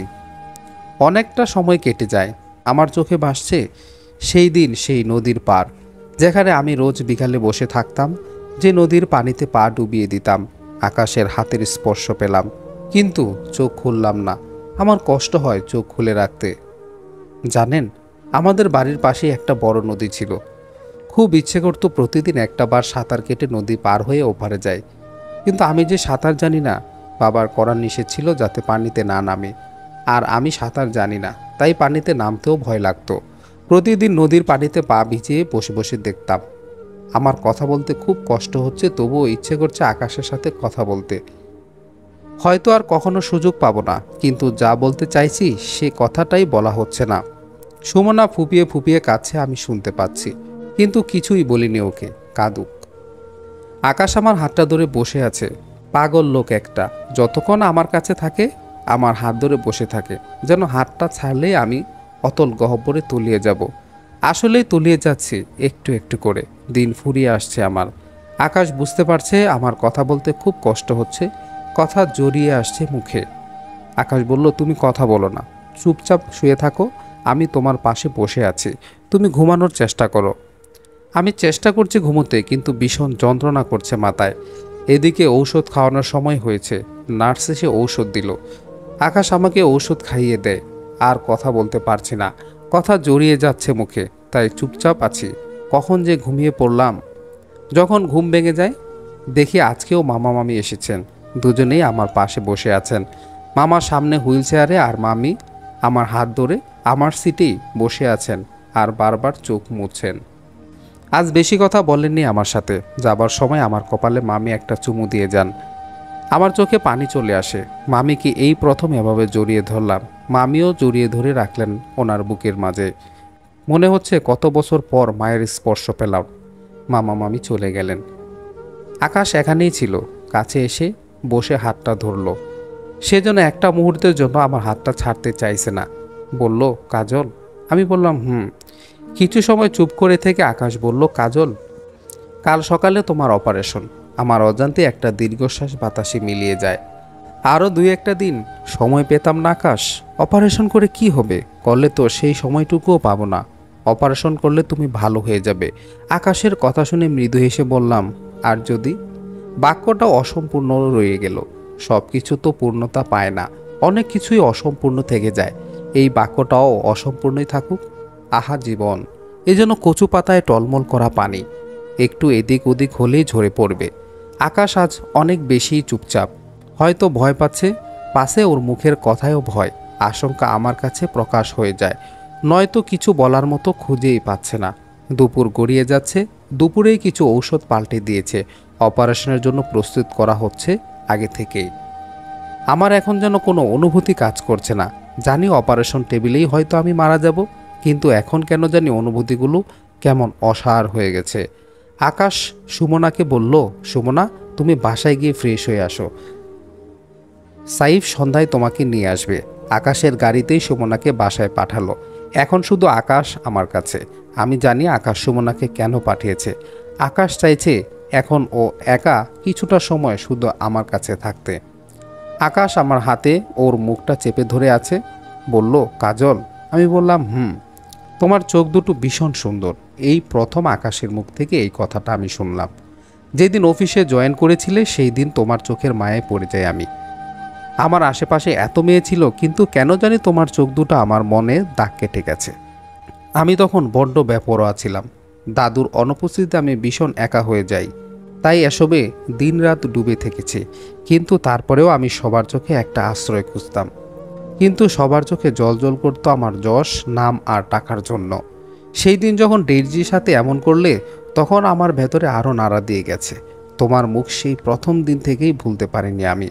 অনেকটা সময় কেটে যায়। আমার চোখে ভাসছে সেই দিন, সেই নদীর পার, যেখানে আমি রোজ বিকালে বসে থাকতাম, যে নদীর পানিতে পা ডুবিয়ে দিতাম। আকাশের হাতের স্পর্শ পেলাম, কিন্তু চোখ খুললাম না। আমার কষ্ট হয় চোখ খুলে রাখতে। জানেন, আমাদের বাড়ির পাশেই একটা বড় নদী ছিল। খুব ইচ্ছে করতো প্রতিদিন একটা বার সাঁতার কেটে নদী পার হয়ে ওপারে যাই, কিন্তু আমি যে সাঁতার জানি না। বাবার করার নিষেধ ছিল যাতে পানিতে না নামে, আর আমি সাঁতার জানি না, তাই পানিতে নামতেও ভয় লাগতো। প্রতিদিন নদীর পানিতে পা ভিজিয়ে বসে বসে দেখতাম। আমার কথা বলতে খুব কষ্ট হচ্ছে, তবুও ইচ্ছে করছে আকাশের সাথে কথা বলতে। হয়তো আর কখনো সুযোগ পাবো না, কিন্তু যা বলতে চাইছি সে কথাটাই বলা হচ্ছে না। সুমনা ফুপিয়ে ফুপিয়ে কাছে আমি শুনতে পাচ্ছি, কিন্তু কিছুই বলিনি ওকে, কাঁদুক। আকাশ আমার হাতটা ধরে বসে আছে। পাগল লোক একটা, যতক্ষণ আমার কাছে থাকে আমার হাত ধরে বসে থাকে, যেন হাতটা ছাড়লেই আমি অতল গহ্বরে তলিয়ে যাব। আসলেই তলিয়ে যাচ্ছি একটু একটু করে। দিন ফুরিয়ে আসছে আমার। আকাশ বুঝতে পারছে আমার কথা বলতে খুব কষ্ট হচ্ছে, কথা জড়িয়ে আসছে মুখে। আকাশ বলল, তুমি কথা বলো না, চুপচাপ শুয়ে থাকো, আমি তোমার পাশে বসে আছি, তুমি ঘুমানোর চেষ্টা করো। আমি চেষ্টা করছি ঘুমোতে, কিন্তু ভীষণ যন্ত্রণা করছে মাথায়। এদিকে ঔষধ খাওয়ানোর সময় হয়েছে। নার্স এসে ঔষধ দিল। আকাশ আমাকে ঔষধ খাইয়ে দেয়। আর কথা বলতে পারছি না, কথা জড়িয়ে যাচ্ছে মুখে, তাই চুপচাপ আছি। কখন যে ঘুমিয়ে পড়লাম। যখন ঘুম ভেঙে যায় দেখি আজকেও মামা মামি এসেছেন। দুজনেই আমার পাশে বসে আছেন। মামা সামনে হুইল চেয়ারে, আর মামি আমার হাত ধরে আমার সিটেই বসে আছেন আর বারবার চোখ মুছছেন। আজ বেশি কথা বলেননি আমার সাথে। যাবার সময় আমার কপালে মামি একটা চুমু দিয়ে যান। আমার চোখে পানি চলে আসে। মামিকে এই প্রথম এভাবে জড়িয়ে ধরলাম। মামিও জড়িয়ে ধরে রাখলেন ওনার বুকের মাঝে। মনে হচ্ছে কত বছর পর মায়ের স্পর্শ পেলাম। মামা মামি চলে গেলেন। আকাশ এখানেই ছিল, কাছে এসে বসে হাতটা ধরল। সে যেন একটা মুহূর্তের জন্য আমার হাতটা ছাড়তে চাইছে না। বলল, কাজল। আমি বললাম, হুম। কিছু সময় চুপ করে থেকে আকাশ বলল, কাজল, কাল সকালে তোমার অপারেশন। আমার অজান্তে একটা দীর্ঘশ্বাস বাতাসে মিলিয়ে যায়। আরও 2-1টা দিন সময় পেতাম না আকাশ। অপারেশন করে কি হবে? করলে তো সেই সময়টুকুও পাবো না। অপারেশন করলে তুমি ভালো হয়ে যাবে। আকাশের কথা শুনে মৃদু হেসে বললাম, আর যদি? বাক্যটা অসম্পূর্ণ রয়ে গেল। সব কিছু তো পূর্ণতা পায় না, অনেক কিছুই অসম্পূর্ণ থেকে যায়। এই বাক্যটাও অসম্পূর্ণই থাকুক। আহা জীবন, এজন্য কচু পাতায় টলমল করা পানি একটু এদিক ওদিক হলেই ঝরে পড়বে। আকাশ আজ অনেক বেশিই চুপচাপ। হয়তো ভয় পাচ্ছে, পাশে ওর মুখের কথায়ও ভয়, আশঙ্কা আমার কাছে প্রকাশ হয়ে যায়। নয়তো কিছু বলার মতো খুঁজেই পাচ্ছে না। দুপুর গড়িয়ে যাচ্ছে, দুপুরেই কিছু ঔষধ পাল্টে দিয়েছে। অপারেশনের জন্য প্রস্তুত করা হচ্ছে আগে থেকেই। আমার এখন যেন কোনো অনুভূতি কাজ করছে না। জানি অপারেশন টেবিলেই হয়তো আমি মারা যাব, কিন্তু এখন কেন জানি অনুভূতিগুলো কেমন অসাড় হয়ে গেছে। আকাশ সুমনাকে বলল, সুমনা, তুমি বাসায় গিয়ে ফ্রেশ হয়ে আসো, সাইফ সন্ধ্যায় তোমাকে নিয়ে আসবে। আকাশের গাড়িতেই সুমনাকে বাসায় পাঠালো। এখন শুধু আকাশ আমার কাছে। আমি জানি আকাশ সুমনাকে কেন পাঠিয়েছে। আকাশ চাইছে এখন ও একা কিছুটা সময় শুধু আমার কাছে থাকতে। আকাশ আমার হাতে ওর মুখটা চেপে ধরে আছে, বলল, কাজল। আমি বললাম, তোমার চোখ দুটো ভীষণ সুন্দর। এই প্রথম আকাশের মুখ থেকে এই কথাটা আমি শুনলাম। যেদিন অফিসে জয়েন করেছিলে সেই দিন তোমার চোখের মায়ায় পড়ে যাই আমি। আমার আশেপাশে এত মেয়ে ছিল, কিন্তু কেন জানি তোমার চোখ দুটো আমার মনে দাগ কেটে গেছে। আমি তখন বড্ড বেপরোয়া ছিলাম। দাদুর অনুপস্থিতিতে আমি ভীষণ একা হয়ে যাই, তাই এসবে দিনরাত ডুবে থেকেছি। কিন্তু তারপরেও আমি সবার চোখে একটা আশ্রয় খুঁজতাম। কিন্তু সবার চোখে জল করতো আমার যশ, নাম আর টাকার জন্য। সেই দিন যখন ডেইজির সাথে এমন করলে, তখন আমার ভেতরে আরও নাড়া দিয়ে গেছে। তোমার মুখ সেই প্রথম দিন থেকেই ভুলতে পারিনি আমি।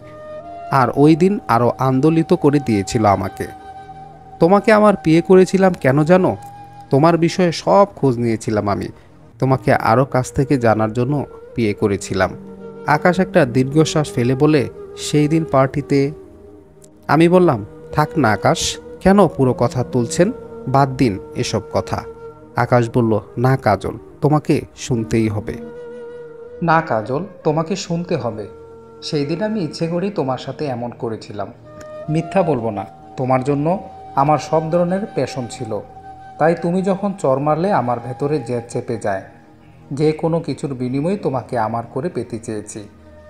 আর ওই দিন আরও আন্দোলিত করে দিয়েছিল আমাকে। তোমাকে আমার বিয়ে করেছিলাম কেন জানো? তোমার বিষয়ে সব খোঁজ নিয়েছিলাম আমি। তোমাকে আরও কাছ থেকে জানার জন্য বিয়ে করেছিলাম। আকাশ একটা দীর্ঘশ্বাস ফেলে বলে, সেই দিন পার্টিতে। আমি বললাম, থাক না আকাশ, কেন পুরো কথা তুলছেন? বাদ দিন এসব কথা। আকাশ বলল, না কাজল, তোমাকে শুনতেই হবে। না কাজল, তোমাকে শুনতে হবে। সেই দিন আমি ইচ্ছে করেই তোমার সাথে এমন করেছিলাম। মিথ্যা বলবো না, তোমার জন্য আমার সব ধরনের প্যাশন ছিল। তাই তুমি যখন চর মারলে আমার ভেতরে জেদ চেপে যায়। যে কোনো কিছুর বিনিময়ে তোমাকে আমার করে পেতে চেয়েছি,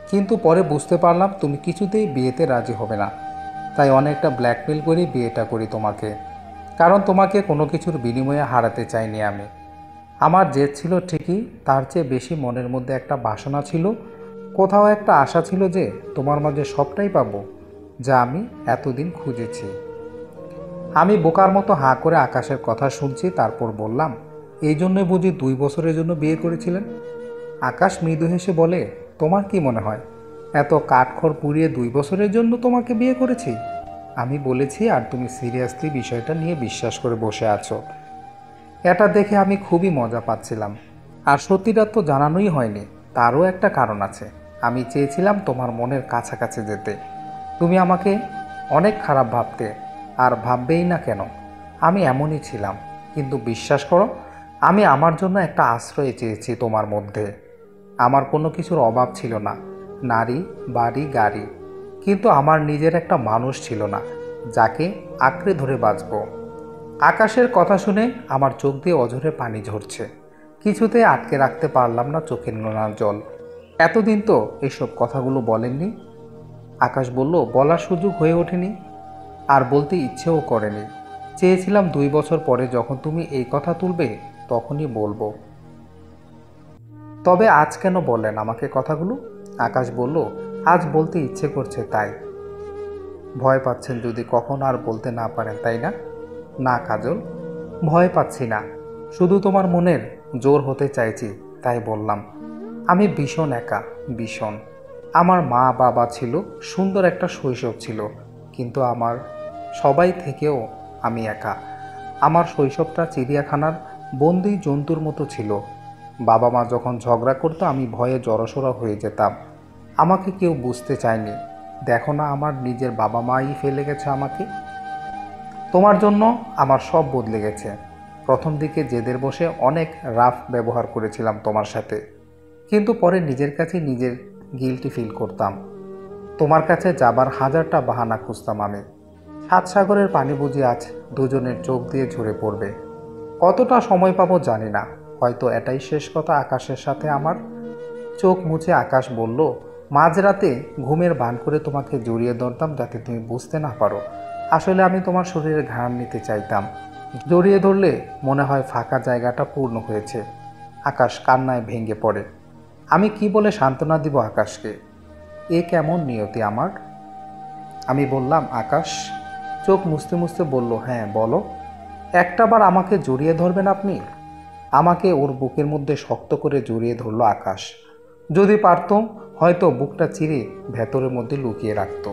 কিন্তু পরে বুঝতে পারলাম তুমি কিছুতেই বিয়েতে রাজি হবে না। তাই অনেকটা ব্ল্যাকমেল করে বিয়েটা করি তোমাকে, কারণ তোমাকে কোনো কিছুর বিনিময়ে হারাতে চাইনি আমি। আমার জেদ ছিল ঠিকই, তার চেয়ে বেশি মনের মধ্যে একটা বাসনা ছিল, কোথাও একটা আশা ছিল যে তোমার মাঝে সবটাই পাবো যা আমি এতদিন খুঁজেছি। আমি বোকার মতো হাঁ করে আকাশের কথা শুনছি, তারপর বললাম, এই জন্যই বুঝি 2 বছরের জন্য বিয়ে করেছিলেন? আকাশ মৃদু হেসে বলে, তোমার কি মনে হয় এত কাঠখড় পুড়িয়ে 2 বছরের জন্য তোমাকে বিয়ে করেছি? আমি বলেছি, আর তুমি সিরিয়াসলি বিষয়টা নিয়ে বিশ্বাস করে বসে আছো। এটা দেখে আমি খুবই মজা পাচ্ছিলাম। আর সত্যিটা তো জানানোই হয়নি, তারও একটা কারণ আছে। আমি চেয়েছিলাম তোমার মনের কাছাকাছি যেতে। তুমি আমাকে অনেক খারাপ ভাবতে, আর ভাববেই না কেন, আমি এমনই ছিলাম। কিন্তু বিশ্বাস করো, আমি আমার জন্য একটা আশ্রয় চেয়েছি তোমার মধ্যে। আমার কোনো কিছুর অভাব ছিল না, নারী, বাড়ি, গাড়ি, কিন্তু আমার নিজের একটা মানুষ ছিল না যাকে আঁকড়ে ধরে বাঁচব। আকাশের কথা শুনে আমার চোখ দিয়ে অঝরে পানি ঝরছে। কিছুতে আটকে রাখতে পারলাম না চোখের নোনা জল। এতদিন তো এইসব কথাগুলো বলেননি। আকাশ বলল, বলার সুযোগ হয়ে ওঠেনি, আর বলতে ইচ্ছেও করেনি। চেয়েছিলাম 2 বছর পরে যখন তুমি এই কথা তুলবে তখনই বলবো। তবে আজ কেন বললেন আমাকে কথাগুলো? আকাশ বলল, আজ বলতে ইচ্ছে করছে তাই। ভয় পাচ্ছেন যদি কখন আর বলতে না পারেন, তাই না? না কাজল, ভয় পাচ্ছি না, শুধু তোমার মনের জোর হতে চাইছি, তাই বললাম। আমি ভীষণ একা, ভীষণ। আমার মা বাবা ছিল, সুন্দর একটা শৈশব ছিল, কিন্তু আমার সবাই থেকেও আমি একা। আমার শৈশবটা চিড়িয়াখানার বন্দি জন্তুর মতো ছিল। বাবা মা যখন ঝগড়া করতো আমি ভয়ে জড়সড় হয়ে যেতাম। আমাকে কেউ বুঝতে চায়নি। দেখো না, আমার নিজের বাবা মাই ফেলে গেছে আমাকে। তোমার জন্য আমার সব বদলে গেছে। প্রথম দিকে জেদের বসে অনেক রাফ ব্যবহার করেছিলাম তোমার সাথে, কিন্তু পরে নিজের কাছে নিজের গিল্টি ফিল করতাম। তোমার কাছে যাবার হাজারটা বাহানা খুঁজতাম আমি। সাত সাগরের পানি বুঝি আজ দুজনের চোখ দিয়ে ঝরে পড়বে। কতটা সময় পাবো জানি না, হয়তো এটাই শেষ কথা আকাশের সাথে আমার। চোখ মুছে আকাশ বলল, মাঝরাতে ঘুমের ভান করে তোমাকে জড়িয়ে ধরতাম যাতে তুমি বুঝতে না পারো। আসলে আমি তোমার শরীরে ঘ্রাণ নিতে চাইতাম। জড়িয়ে ধরলে মনে হয় ফাঁকা জায়গাটা পূর্ণ হয়েছে। আকাশ কান্নায় ভেঙে পড়ে। আমি কি বলে সান্ত্বনা দিব আকাশকে? এ কেমন নিয়তি আমার? আমি বললাম, আকাশ। চোখ মুছতে মুছতে বলল, হ্যাঁ বলো। একটাবার আমাকে জড়িয়ে ধরবেন আপনি? আমাকে ওর বুকের মধ্যে শক্ত করে জড়িয়ে ধরল আকাশ। যদি পারত হয়তো বুকটা চিরে ভেতরের মধ্যে লুকিয়ে রাখত।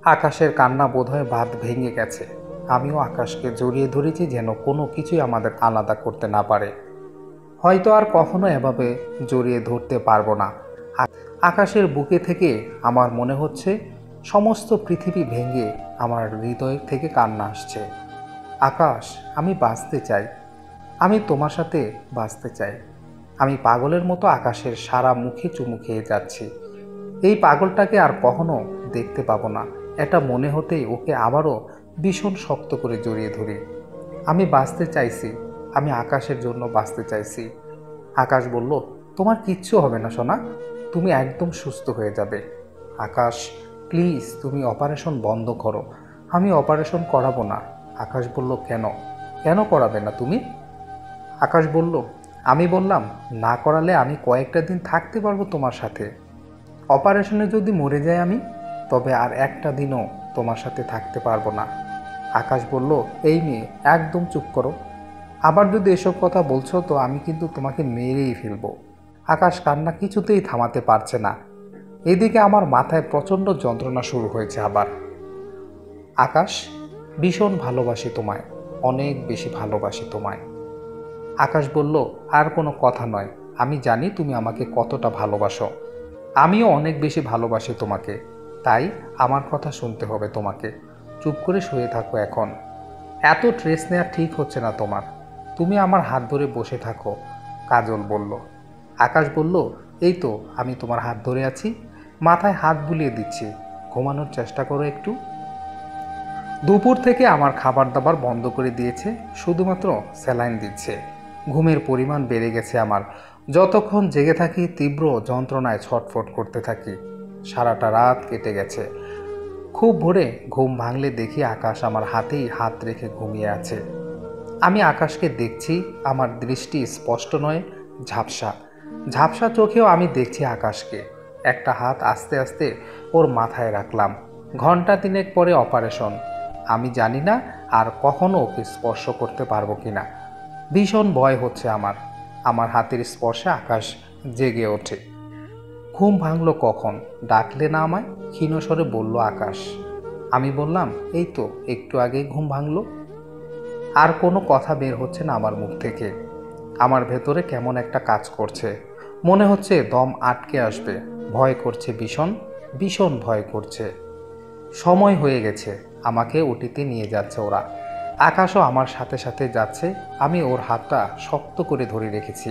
আকাশের কান্না বোধহয় বাঁধ ভেঙে গেছে। আমিও আকাশকে জড়িয়ে ধরেছি যেন কোনো কিছুই আমাদের আলাদা করতে না পারে। হয়তো আর কখনো এভাবে জড়িয়ে ধরতে পারবো না। আকাশের বুকে থেকে আমার মনে হচ্ছে সমস্ত পৃথিবী ভেঙে আমার হৃদয় থেকে কান্না আসছে। আকাশ, আমি বাঁচতে চাই। আমি তোমার সাথে বাঁচতে চাই। আমি পাগলের মতো আকাশের সারা মুখে চুমু খেয়ে যাচ্ছি। এই পাগলটাকে আর কখনো দেখতে পাবো না, এটা মনে হতেই ওকে আবারও ভীষণ শক্ত করে জড়িয়ে ধরি। আমি বাঁচতে চাইছি, আমি আকাশের জন্য বাঁচতে চাইছি। আকাশ বলল, তোমার কিচ্ছু হবে না সোনা, তুমি একদম সুস্থ হয়ে যাবে। আকাশ, প্লিজ তুমি অপারেশন বন্ধ করো। আমি অপারেশন করাবো না। আকাশ বলল, কেন? কেন করাবে না তুমি? আকাশ বলল, আমি বললাম না করালে আমি কয়েকটা দিন থাকতে পারবো তোমার সাথে। অপারেশনে যদি মরে যাই আমি, তবে আর একটা দিনও তোমার সাথে থাকতে পারবো না। আকাশ বলল, এই মেয়ে একদম চুপ করো। আবার যদি এসব কথা বলছো তো আমি কিন্তু তোমাকে মেরেই ফেলবো। আকাশ কান্না কিছুতেই থামাতে পারছে না। এদিকে আমার মাথায় প্রচণ্ড যন্ত্রণা শুরু হয়েছে আবার। আকাশ, ভীষণ ভালোবাসি তোমায়, অনেক বেশি ভালোবাসি তোমায়। আকাশ বলল, আর কোনো কথা নয়, আমি জানি তুমি আমাকে কতটা ভালোবাসো। আমিও অনেক বেশি ভালোবাসি তোমাকে, তাই আমার কথা শুনতে হবে তোমাকে। চুপ করে শুয়ে থাকো এখন। এত স্ট্রেস নেওয়া ঠিক হচ্ছে না তোমার। তুমি আমার হাত ধরে বসে থাকো, কাজল বলল। আকাশ বলল, এই তো আমি তোমার হাত ধরে আছি, মাথায় হাত বুলিয়ে দিচ্ছি, ঘুমানোর চেষ্টা করো একটু। দুপুর থেকে আমার খাবার দাবার বন্ধ করে দিয়েছে, শুধুমাত্র স্যালাইন দিচ্ছে। ঘুমের পরিমাণ বেড়ে গেছে আমার। যতক্ষণ জেগে থাকি তীব্র যন্ত্রণায় ছটফট করতে থাকি। সারাটা রাত কেটে গেছে। খুব ভোরে ঘুম ভাঙলে দেখি আকাশ আমার হাতেই হাত রেখে ঘুমিয়ে আছে। আমি আকাশকে দেখছি, আমার দৃষ্টি স্পষ্ট নয়, ঝাপসা। ঝাপসা চোখেও আমি দেখছি আকাশকে। একটা হাত আস্তে আস্তে ওর মাথায় রাখলাম। ঘন্টা তিনেক পরে অপারেশন। আমি জানি না আর কখনো ওকে স্পর্শ করতে পারবো কিনা। ভীষণ ভয় হচ্ছে আমার। আমার হাতের স্পর্শে আকাশ জেগে ওঠে। ঘুম ভাঙলো কখন? ডাকলে না আমায়? ক্ষীণস্বরে বলল আকাশ। আমি বললাম, এই তো একটু আগেই ঘুম ভাঙলো। আর কোনো কথা বের হচ্ছে না আমার মুখ থেকে। আমার ভেতরে কেমন একটা কাজ করছে, মনে হচ্ছে দম আটকে আসবে। ভয় করছে, ভীষণ ভীষণ ভয় করছে। সময় হয়ে গেছে, আমাকে ওটিতে নিয়ে যাচ্ছে ওরা। আকাশও আমার সাথে সাথে যাচ্ছে। আমি ওর হাতটা শক্ত করে ধরে রেখেছি।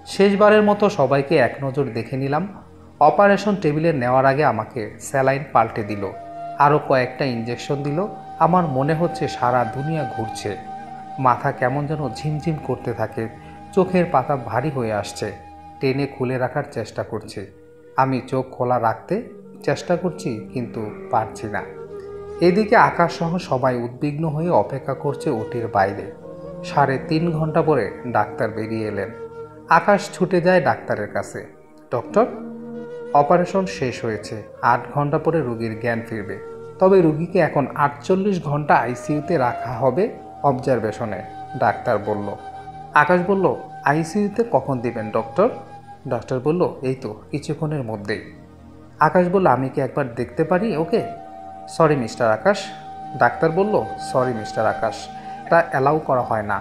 শেষবারের মতো সবাইকে এক নজর দেখে নিলাম। অপারেশন টেবিলে নেওয়ার আগে আমাকে স্যালাইন পাল্টে দিল, আরও কয়েকটা ইঞ্জেকশন দিল। আমার মনে হচ্ছে সারা দুনিয়া ঘুরছে। মাথা কেমন যেন ঝিমঝিম করতে থাকে, চোখের পাতা ভারী হয়ে আসছে। টেনে খুলে রাখার চেষ্টা করছি। আমি চোখ খোলা রাখতে চেষ্টা করছি কিন্তু পারছি না। এদিকে আকাশসহ সবাই উদ্বিগ্ন হয়ে অপেক্ষা করছে ওটির বাইরে। 3.5 ঘন্টা পরে ডাক্তার বেরিয়ে এলেন। আকাশ ছুটে যায় ডাক্তারের কাছে। ডক্টর, অপারেশন শেষ হয়েছে, 8 ঘন্টা পরে রোগীর জ্ঞান ফিরবে। তবে রোগীকে এখন 48 ঘন্টা আইসিইউতে রাখা হবে অবজারভেশনে, ডাক্তার বলল। আকাশ বলল, আইসিইউতে কখন দিবেন ডক্টর? ডক্টর বলল, এই তো কিছুক্ষণের মধ্যেই। আকাশ বলল, আমি কি একবার দেখতে পারি ওকে? সরি মিস্টার আকাশ। ডাক্তার বলল, সরি মিস্টার আকাশ, এটা অ্যালাউ করা হয় না।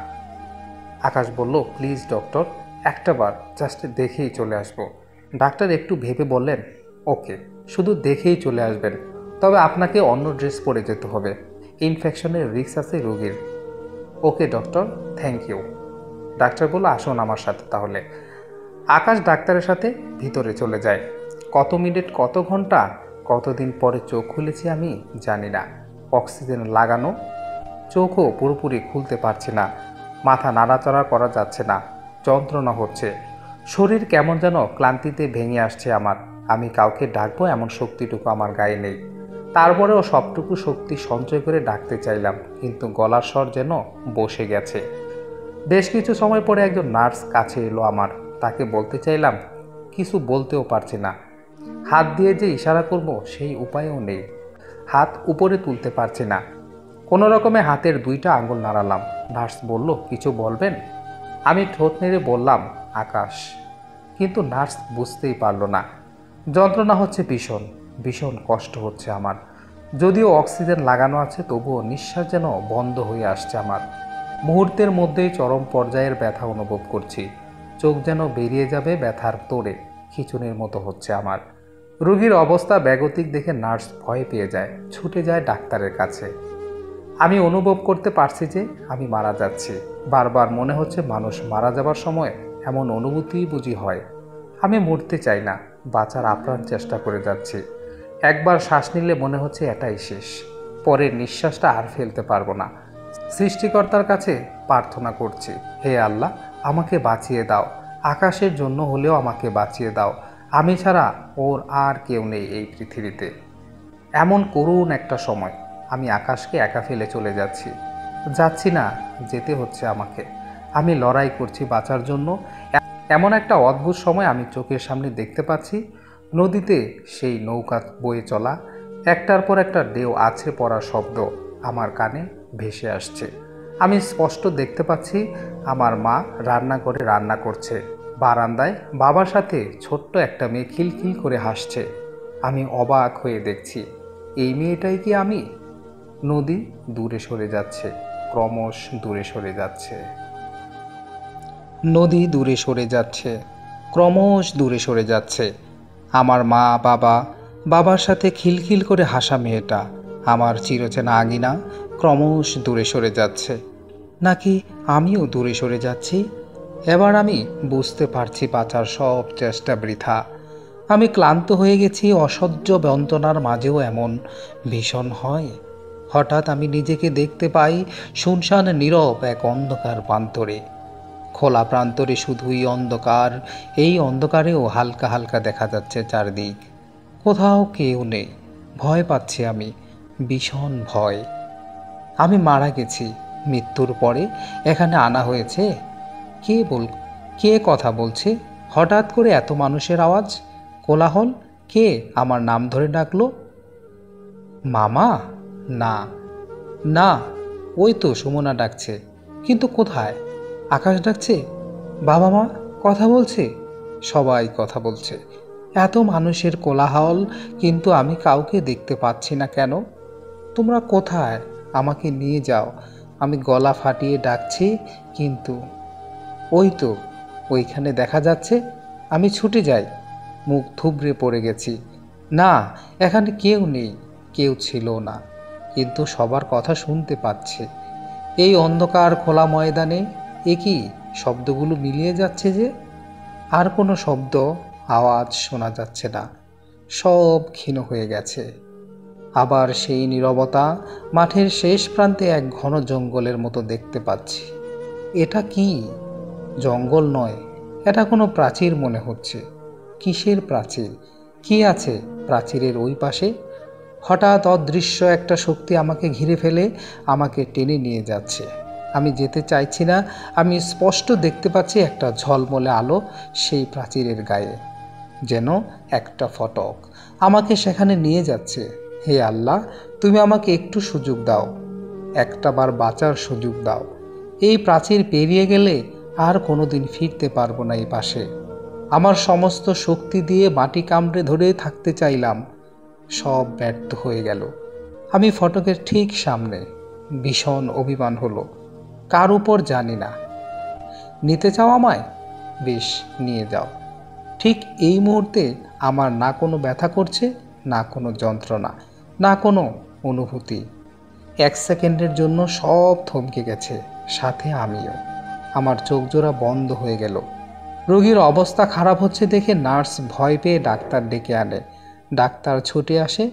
আকাশ বলল, প্লিজ ডক্টর, একটাবার জাস্ট দেখেই চলে আসবো। ডাক্তার একটু ভেবে বললেন, ওকে, শুধু দেখেই চলে আসবেন, তবে আপনাকে অন্য ড্রেস পরে যেতে হবে, ইনফেকশনের রিস্ক আছে রোগীর। ওকে ডক্টর, থ্যাংক ইউ। ডাক্তার বলল, আসুন আমার সাথে তাহলে। আকাশ ডাক্তারের সাথে ভিতরে চলে যায়। কত মিনিট, কত ঘন্টা, কতদিন পরে চোখ খুলেছি আমি জানি না। অক্সিজেন লাগানো, চোখও পুরোপুরি খুলতে পারছি না, মাথা নাড়াচাড়া করা যাচ্ছে না, যন্ত্রণা হচ্ছে, শরীর কেমন যেন ক্লান্তিতে ভেঙে আসছে আমার। আমি কাউকে ডাকবো এমন শক্তিটুকু আমার গায়ে নেই। তারপরেও সবটুকু শক্তি সঞ্চয় করে ডাকতে চাইলাম, কিন্তু গলার স্বর যেন বসে গেছে। বেশ কিছু সময় পরে একজন নার্স কাছে এলো আমার। তাকে বলতে চাইলাম, কিছু বলতেও পারছি না। হাত দিয়ে যে ইশারা করব সেই উপায়ও নেই। হাত উপরে তুলতে পারছি না। কোনো রকমে হাতের 2টা আঙুল নাড়ালাম। নার্স বলল, কিছু বলবেন? আমি ঠোঁট নেড়ে বললাম, আকাশ। কিন্তু নার্স বুঝতেই পারল না। যন্ত্রণা হচ্ছে ভীষণ, ভীষণ কষ্ট হচ্ছে আমার। যদিও অক্সিজেন লাগানো আছে, তবুও নিঃশ্বাস যেন বন্ধ হয়ে আসছে আমার। মুহূর্তের মধ্যেই চরম পর্যায়ের ব্যথা অনুভব করছি। চোখ যেন বেরিয়ে যাবে ব্যথার তোড়ে, খিঁচুনির মতো হচ্ছে আমার। রোগীর অবস্থা বেগতিক দেখে নার্স ভয় পেয়ে যায়, ছুটে যায় ডাক্তারের কাছে। আমি অনুভব করতে পারছি যে আমি মারা যাচ্ছি। বারবার মনে হচ্ছে মানুষ মারা যাবার সময় এমন অনুভূতিই বুঝি হয়। আমি মরতে চাই না, বাঁচার আপ্রাণ চেষ্টা করে যাচ্ছি। একবার শ্বাস নিলে মনে হচ্ছে এটাই শেষ, পরের নিঃশ্বাসটা আর ফেলতে পারবো না। সৃষ্টিকর্তার কাছে প্রার্থনা করছি, হে আল্লাহ, আমাকে বাঁচিয়ে দাও, আকাশের জন্য হলেও আমাকে বাঁচিয়ে দাও। আমি ছাড়া ওর আর কেউ নেই এই পৃথিবীতে। এমন করুণ একটা সময় আমি আকাশকে একা ফেলে চলে যাচ্ছি। যাচ্ছি না, যেতে হচ্ছে আমাকে। আমি লড়াই করছি বাঁচার জন্য। এমন একটা অদ্ভুত সময় আমি চোখের সামনে দেখতে পাচ্ছি, নদীতে সেই নৌকা বয়ে চলা, একটার পর একটা ঢেউ আছড়ে পড়ার শব্দ আমার কানে ভেসে আসছে। আমি স্পষ্ট দেখতে পাচ্ছি আমার মা রান্নাঘরে রান্না করছে, বারান্দায় বাবার সাথে ছোট্ট একটা মেয়ে খিলখিল করে হাসছে। আমি অবাক হয়ে দেখছি, এই মেয়েটাই কি আমি? নদী দূরে সরে যাচ্ছে, ক্রমশ দূরে সরে যাচ্ছে। নদী দূরে সরে যাচ্ছে, ক্রমশ দূরে সরে যাচ্ছে। আমার মা, বাবার সাথে খিলখিল করে হাসা মেয়েটা, আমার চিরচেনা আঙিনা ক্রমশ দূরে সরে যাচ্ছে। নাকি আমিও দূরে সরে যাচ্ছি? এবার আমি বুঝতে পারছি বাঁচার সব চেষ্টা বৃথা। আমি ক্লান্ত হয়ে গেছি। অসহ্য যন্ত্রণার মাঝেও এমন ভীষণ হয়। হঠাৎ আমি নিজেকে দেখতে পাই শুনশান নীরব এক অন্ধকার প্রান্তরে। খোলা প্রান্তরে শুধুই অন্ধকার। এই অন্ধকারেও হালকা হালকা দেখা যাচ্ছে চারদিক। কোথাও কেউ নেই। ভয় পাচ্ছি আমি, ভীষণ ভয়। আমি মারা গেছি, মৃত্যুর পরে এখানে আনা হয়েছে। কে কথা বলছে? হঠাৎ করে এত মানুষের আওয়াজ, কোলাহল। কে আমার নাম ধরে ডাকলো? মামা? না না, ওই তো সুমনা ডাকছে। কিন্তু কোথায়? আকাশ ডাকছে? বাবা মা কথা বলছে? সবাই কথা বলছে। এত মানুষের কোলাহল, কিন্তু আমি কাউকে দেখতে পাচ্ছি না কেন? তোমরা কোথায়? আমাকে নিয়ে যাও। আমি গলা ফাটিয়ে ডাকছি, কিন্তু ওই তো, ওইখানে দেখা যাচ্ছে। আমি ছুটে যাই, মুখ থুবড়ে পড়ে গেছি। না, এখানে কেউ নেই, কেউ ছিল না, কিন্তু সবার কথা শুনতে পাচ্ছে। এই অন্ধকার খোলা ময়দানে একই শব্দগুলো মিলিয়ে যাচ্ছে যে। আর কোনো শব্দ, আওয়াজ শোনা যাচ্ছে না, সব ক্ষীণ হয়ে গেছে। আবার সেই নীরবতা। মাঠের শেষ প্রান্তে এক ঘন জঙ্গলের মতো দেখতে পাচ্ছি। এটা কি? জঙ্গল নয়, এটা কোনো প্রাচীর মনে হচ্ছে। কিসের প্রাচীর? কি আছে প্রাচীরের ওই পাশে? হঠাৎ অদৃশ্য একটা শক্তি আমাকে ঘিরে ফেলে, আমাকে টেনে নিয়ে যাচ্ছে। আমি যেতে চাইছি না। আমি স্পষ্ট দেখতে পাচ্ছি একটা ঝলমলে আলো সেই প্রাচীরের গায়ে, যেন একটা ফটক আমাকে সেখানে নিয়ে যাচ্ছে। হে আল্লাহ, তুমি আমাকে একটু সুযোগ দাও, একটা বার বাঁচার সুযোগ দাও। এই প্রাচীর পেরিয়ে গেলে আর কোনোদিন ফিরতে পারবো না এই পাশে। আমার সমস্ত শক্তি দিয়ে মাটি কামড়ে ধরে থাকতে চাইলাম, সব ব্যর্থ হয়ে গেল। আমি ফটকের ঠিক সামনে। ভীষণ অভিমান হলো, কার উপর জানি না। নিতে চাও আমায়? বেশ, নিয়ে যাও। ঠিক এই মুহূর্তে আমার না কোনো ব্যথা করছে, না কোনো যন্ত্রণা, না কোনো অনুভূতি। 1 সেকেন্ডের জন্য সব থমকে গেছে, সাথে আমিও। আমার চোখ জোড়া বন্ধ হয়ে গেল। রোগীর অবস্থা খারাপ হচ্ছে দেখে নার্স ভয় পেয়ে ডাক্তার ডেকে আনে। ডাক্তার ছুটে আসে।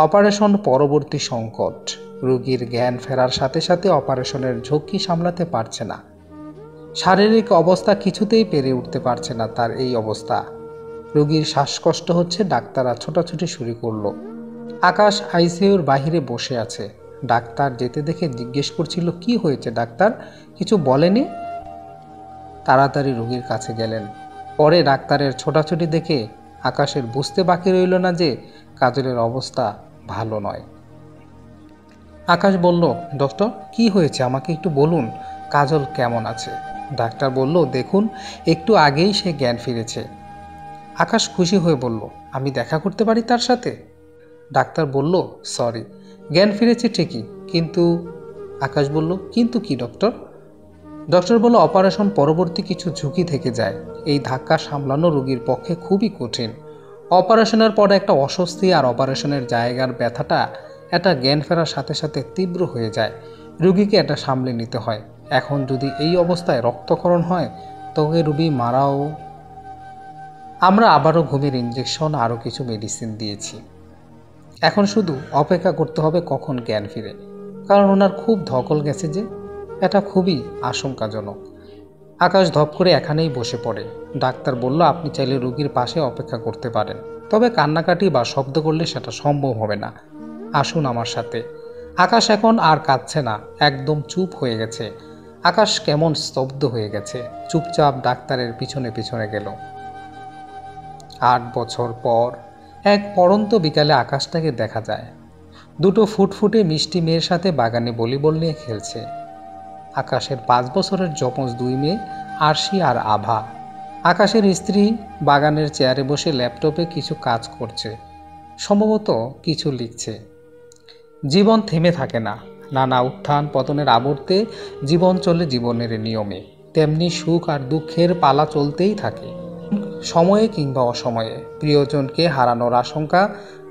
অপারেশন পরবর্তী সংকট। রোগীর জ্ঞান ফেরার সাথে সাথে অপারেশনের ঝক্কি সামলাতে পারছে না। শারীরিক অবস্থা কিছুতেই পেরে উঠতে পারছে না তার এই অবস্থা। রোগীর শ্বাসকষ্ট হচ্ছে। ডাক্তাররা ছোটাছুটি শুরু করলো। আকাশ আইসিইউর বাহিরে বসে আছে। ডাক্তার যেতে দেখে জিজ্ঞেস করছিল, কি হয়েছে ডাক্তার, কিছু বলেনি? তাড়াতাড়ি রোগীর কাছে গেলেন। পরে ডাক্তারের ছোটাছুটি দেখে আকাশের বুঝতে বাকি রইল না যে কাজলের অবস্থা ভালো নয়। আকাশ বলল, ডক্টর কি হয়েছে আমাকে একটু বলুন, কাজল কেমন আছে? ডাক্তার বলল, দেখুন একটু আগেই সে জ্ঞান ফিরেছে। আকাশ খুশি হয়ে বলল, আমি দেখা করতে পারি তার সাথে? ডাক্তার বলল, সরি, জ্ঞান ফিরেছে ঠিকই, কিন্তু। আকাশ বলল, কিন্তু কি ডক্টর? ডক্টর বলল, অপারেশন পরবর্তী কিছু ঝুঁকি থেকে যায়। এই ধাক্কা সামলানো রোগীর পক্ষে খুবই কঠিন। অপারেশনের পরে একটা অস্বস্তি আর অপারেশনের জায়গার ব্যথাটা এটা জ্ঞান ফেরার সাথে সাথে তীব্র হয়ে যায়। রোগীকে এটা সামলে নিতে হয়। এখন যদি এই অবস্থায় রক্তক্ষরণ হয় তবে রোগী মারাও। আমরা আবারও ঘুমের ইঞ্জেকশন আরও কিছু মেডিসিন দিয়েছি। এখন শুধু অপেক্ষা করতে হবে কখন জ্ঞান ফিরে, কারণ ওনার খুব ধকল গেছে যে, এটা খুবই আশঙ্কাজনক। আকাশ ধপ করে এখানেই বসে পড়ে। ডাক্তার বলল, আপনি চাইলে রোগীর পাশে অপেক্ষা করতে পারেন, তবে কান্নাকাটি বা শব্দ করলে সেটা সম্ভব হবে না। আসুন আমার সাথে। আকাশ এখন আর কাঁদছে না, একদম চুপ হয়ে গেছে। আকাশ কেমন স্তব্ধ হয়ে গেছে, চুপচাপ ডাক্তারের পিছনে পিছনে গেল। 8 বছর পর এক পড়ন্ত বিকালে আকাশটাকে দেখা যায়। দুটো ফুটফুটে মিষ্টি মেয়ের সাথে বাগানে ভলিবল নিয়ে খেলছে। আকাশের 5 বছরের যমজ 2 মেয়ে, আরশি আর আভা। আকাশের স্ত্রী বাগানের চেয়ারে বসে ল্যাপটপে কিছু কাজ করছে, সম্ভবত কিছু লিখছে। জীবন থেমে থাকে না। নানা উত্থান পতনের আবর্তে জীবন চলে জীবনের নিয়মে, তেমনি সুখ আর দুঃখের পালা চলতেই থাকে, সময়ে কিংবা অসময়ে। প্রিয়জনকে হারানোর আশঙ্কা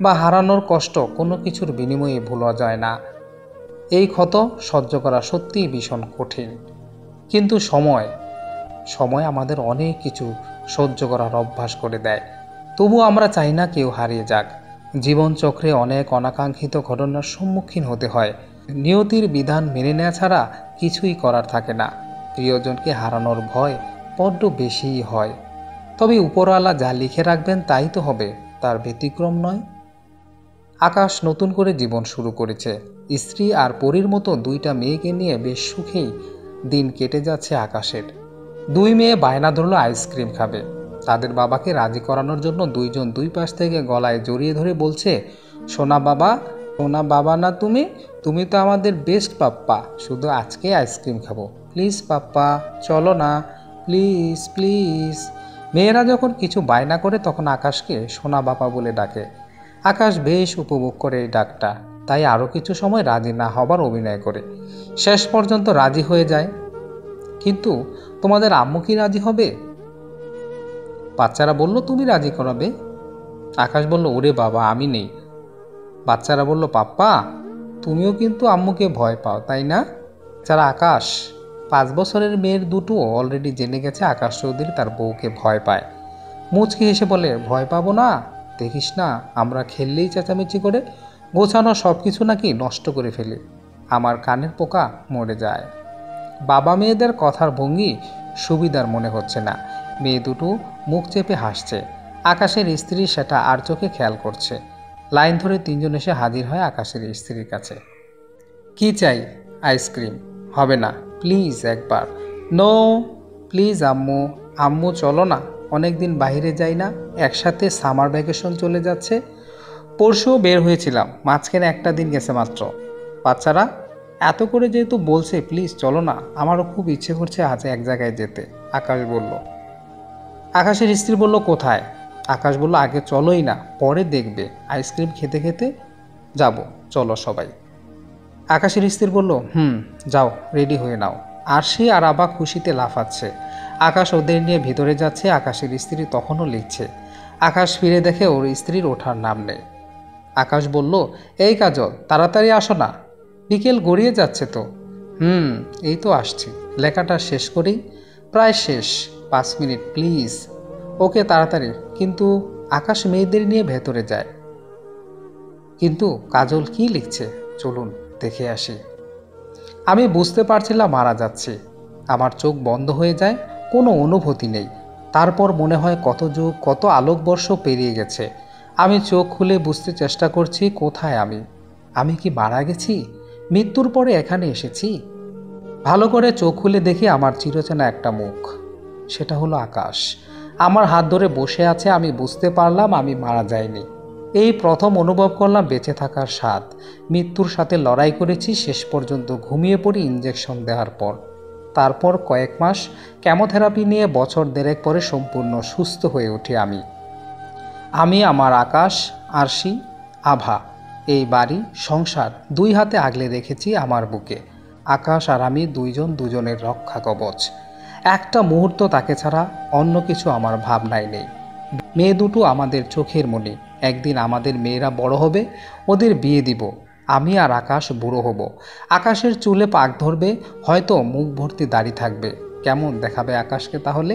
বা হারানোর কষ্ট কোনো কিছুর বিনিময়ে ভোলা যায় না। এই ক্ষত সহ্য করা সত্যিই ভীষণ কঠিন। কিন্তু সময় আমাদের অনেক কিছু সহ্য করার অভ্যাস করে দেয়। তবু আমরা চাই না কেউ হারিয়ে যাক। জীবনচক্রে অনেক অনাকাঙ্ক্ষিত ঘটনার সম্মুখীন হতে হয়। নিয়তির বিধান মেনে নেওয়া ছাড়া কিছুই করার থাকে না। প্রিয়জনকে হারানোর ভয় বড্ড বেশিই হয়। তবে উপরওয়ালা যা লিখে রাখবেন তাই তো হবে, তার ব্যতিক্রম নয়। আকাশ নতুন করে জীবন শুরু করেছে। স্ত্রী আর পরীর মতো 2টা মেয়েকে নিয়ে বেশ সুখেই দিন কেটে যাচ্ছে আকাশের। 2 মেয়ে বায়না ধরলো আইসক্রিম খাবে। তাদের বাবাকে রাজি করানোর জন্য 2 জন 2 পাশ থেকে গলায় জড়িয়ে ধরে বলছে, সোনা বাবা না তুমি, তুমি তো আমাদের বেস্ট পাপ্পা, শুধু আজকে আইসক্রিম খাবো, প্লিজ পাপ্পা, চলো না, প্লিজ প্লিজ। মেয়েরা যখন কিছু বায়না করে তখন আকাশকে সোনা বাবা বলে ডাকে। আকাশ বেশ উপভোগ করে এই ডাকটা, তাই আরও কিছু সময় রাজি না হবার অভিনয় করে। শেষ পর্যন্ত রাজি হয়ে যায়। কিন্তু তোমাদের আম্মু কি রাজি হবে? বাচ্চারা বলল, তুমি রাজি করাবে। আকাশ বলল, ওরে বাবা, আমি নেই। বাচ্চারা বলল, পাপ্পা তুমিও কিন্তু আম্মুকে ভয় পাও তাই না? যারা আকাশ 5 বছরের মেয়ের দুটো অলরেডি জেনে গেছে আকাশ চৌধুরী তার বউকে ভয় পায়। মুচকি হেসে বলে, ভয় পাবো না? দেখিস না আমরা খেললেই চেঁচামেচি করে গোছানো সব কিছু নাকি নষ্ট করে ফেলি, আমার কানের পোকা মরে যায়। বাবা মেয়েদের কথার ভঙ্গি সুবিধার মনে হচ্ছে না। মেয়ে দুটো মুখ চেপে হাসছে। আকাশের স্ত্রী সেটা আর চোখে খেয়াল করছে। লাইন ধরে 3 জন এসে হাজির হয় আকাশের স্ত্রীর কাছে। কি চাই? আইসক্রিম। হবে না, প্লিজ একবার। নো প্লিজ আম্মু, আম্মু চলো না, অনেক দিন বাইরে যাই না, একসাথে সামার ভ্যাকেশন চলে যাচ্ছে। পরশুও বের হয়েছিলাম, মাঝখানে একটা দিন গেছে মাত্র। বাচ্চারা এত করে যেহেতু বলছে প্লিজ চলো না, আমারও খুব ইচ্ছে করছে আজ এক জায়গায় যেতে, আকাশ বলল। আকাশের স্ত্রী বলল, কোথায়? আকাশ বলল, আগে চলোই না, পরে দেখবে, আইসক্রিম খেতে খেতে যাব, চলো সবাই। আকাশের স্ত্রী বলল, যাও, রেডি হয়ে নাও। আরশি আর আবা খুশিতে লাফাচ্ছে। আকাশ ওদের নিয়ে ভিতরে যাচ্ছে। আকাশের স্ত্রী তখনও লিখছে। আকাশ ফিরে দেখে ওর স্ত্রীর ওঠার নাম নেই। আকাশ বলল, এই কাজল, তাড়াতাড়ি আসো না, বিকেল গড়িয়ে যাচ্ছে তো। এই তো আসছি, লেখাটা শেষ করেই। প্রায় শেষ, 5 মিনিট প্লিজ। ওকে তাড়াতাড়ি। কিন্তু আকাশ মেয়েদের নিয়ে ভেতরে যায়। কিন্তু কাজল কি লিখছে? চলুন দেখে আসি। আমি বুঝতে পারছিলাম মারা যাচ্ছি। আমার চোখ বন্ধ হয়ে যায়, কোনো অনুভূতি নেই। তারপর মনে হয় কত যুগ, কত আলোকবর্ষ পেরিয়ে গেছে। আমি চোখ খুলে বুঝতে চেষ্টা করছি কোথায় আমি। আমি কি মারা গেছি? মৃত্যুর পরে এখানে এসেছি? ভালো করে চোখ খুলে দেখি আমার চিরচেনা একটা মুখ। সেটা হলো আকাশ। আমার হাত ধরে বসে আছে। আমি বুঝতে পারলাম আমি মারা যাইনি। এই প্রথম অনুভব করলাম বেঁচে থাকার স্বাদ। মৃত্যুর সাথে লড়াই করেছি, শেষ পর্যন্ত ঘুমিয়ে পড়ি ইঞ্জেকশন দেওয়ার পর। তারপর কয়েক মাস কেমোথেরাপি নিয়ে বছর দেড়েক পরে সম্পূর্ণ সুস্থ হয়ে উঠি আমি আমার আকাশ, আরশি, আভা, এই বাড়ি, সংসার 2 হাতে আগলে রেখেছি আমার বুকে। আকাশ আর আমি দুইজন দুজনের রক্ষা কবচ। একটা মুহূর্ত তাকে ছাড়া অন্য কিছু আমার ভাবনায় নেই। মেয়ে দুটো আমাদের চোখের মণি। একদিন আমাদের মেয়েরা বড় হবে, ওদের বিয়ে দিব। আমি আর আকাশ বুড়ো হব। আকাশের চুলে পাক ধরবে, হয়তো মুখ ভর্তি দাড়ি থাকবে। কেমন দেখাবে আকাশকে তাহলে?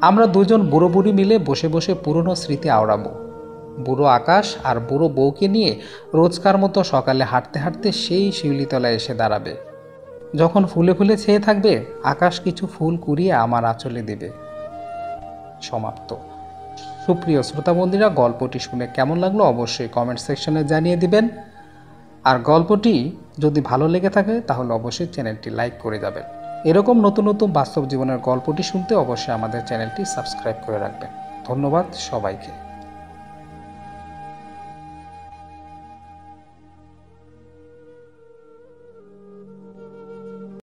আমরা দুজন বুড়ো বুড়ি মিলে বসে বসে পুরনো স্মৃতি আওড়াবো। বুড়ো আকাশ আর বুড়ো বউকে নিয়ে রোজকার মতো সকালে হাঁটতে হাঁটতে সেই শিউলিতলায় এসে দাঁড়াবে। যখন ফুলে ফুলে ছেয়ে থাকবে, আকাশ কিছু ফুল কুড়িয়ে আমার আঁচলে দেবে। সমাপ্ত। সুপ্রিয় শ্রোতা বন্ধুরা, গল্পটি শুনে কেমন লাগলো অবশ্যই কমেন্ট সেকশনে জানিয়ে দিবেন। আর গল্পটি যদি ভালো লেগে থাকে তাহলে অবশ্যই চ্যানেলটি লাইক করে যাবেন। এরকম নতুন নতুন বাস্তব জীবনের গল্পটি শুনতে অবশ্যই আমাদের চ্যানেলটি সাবস্ক্রাইব করে রাখবেন। ধন্যবাদ সবাইকে।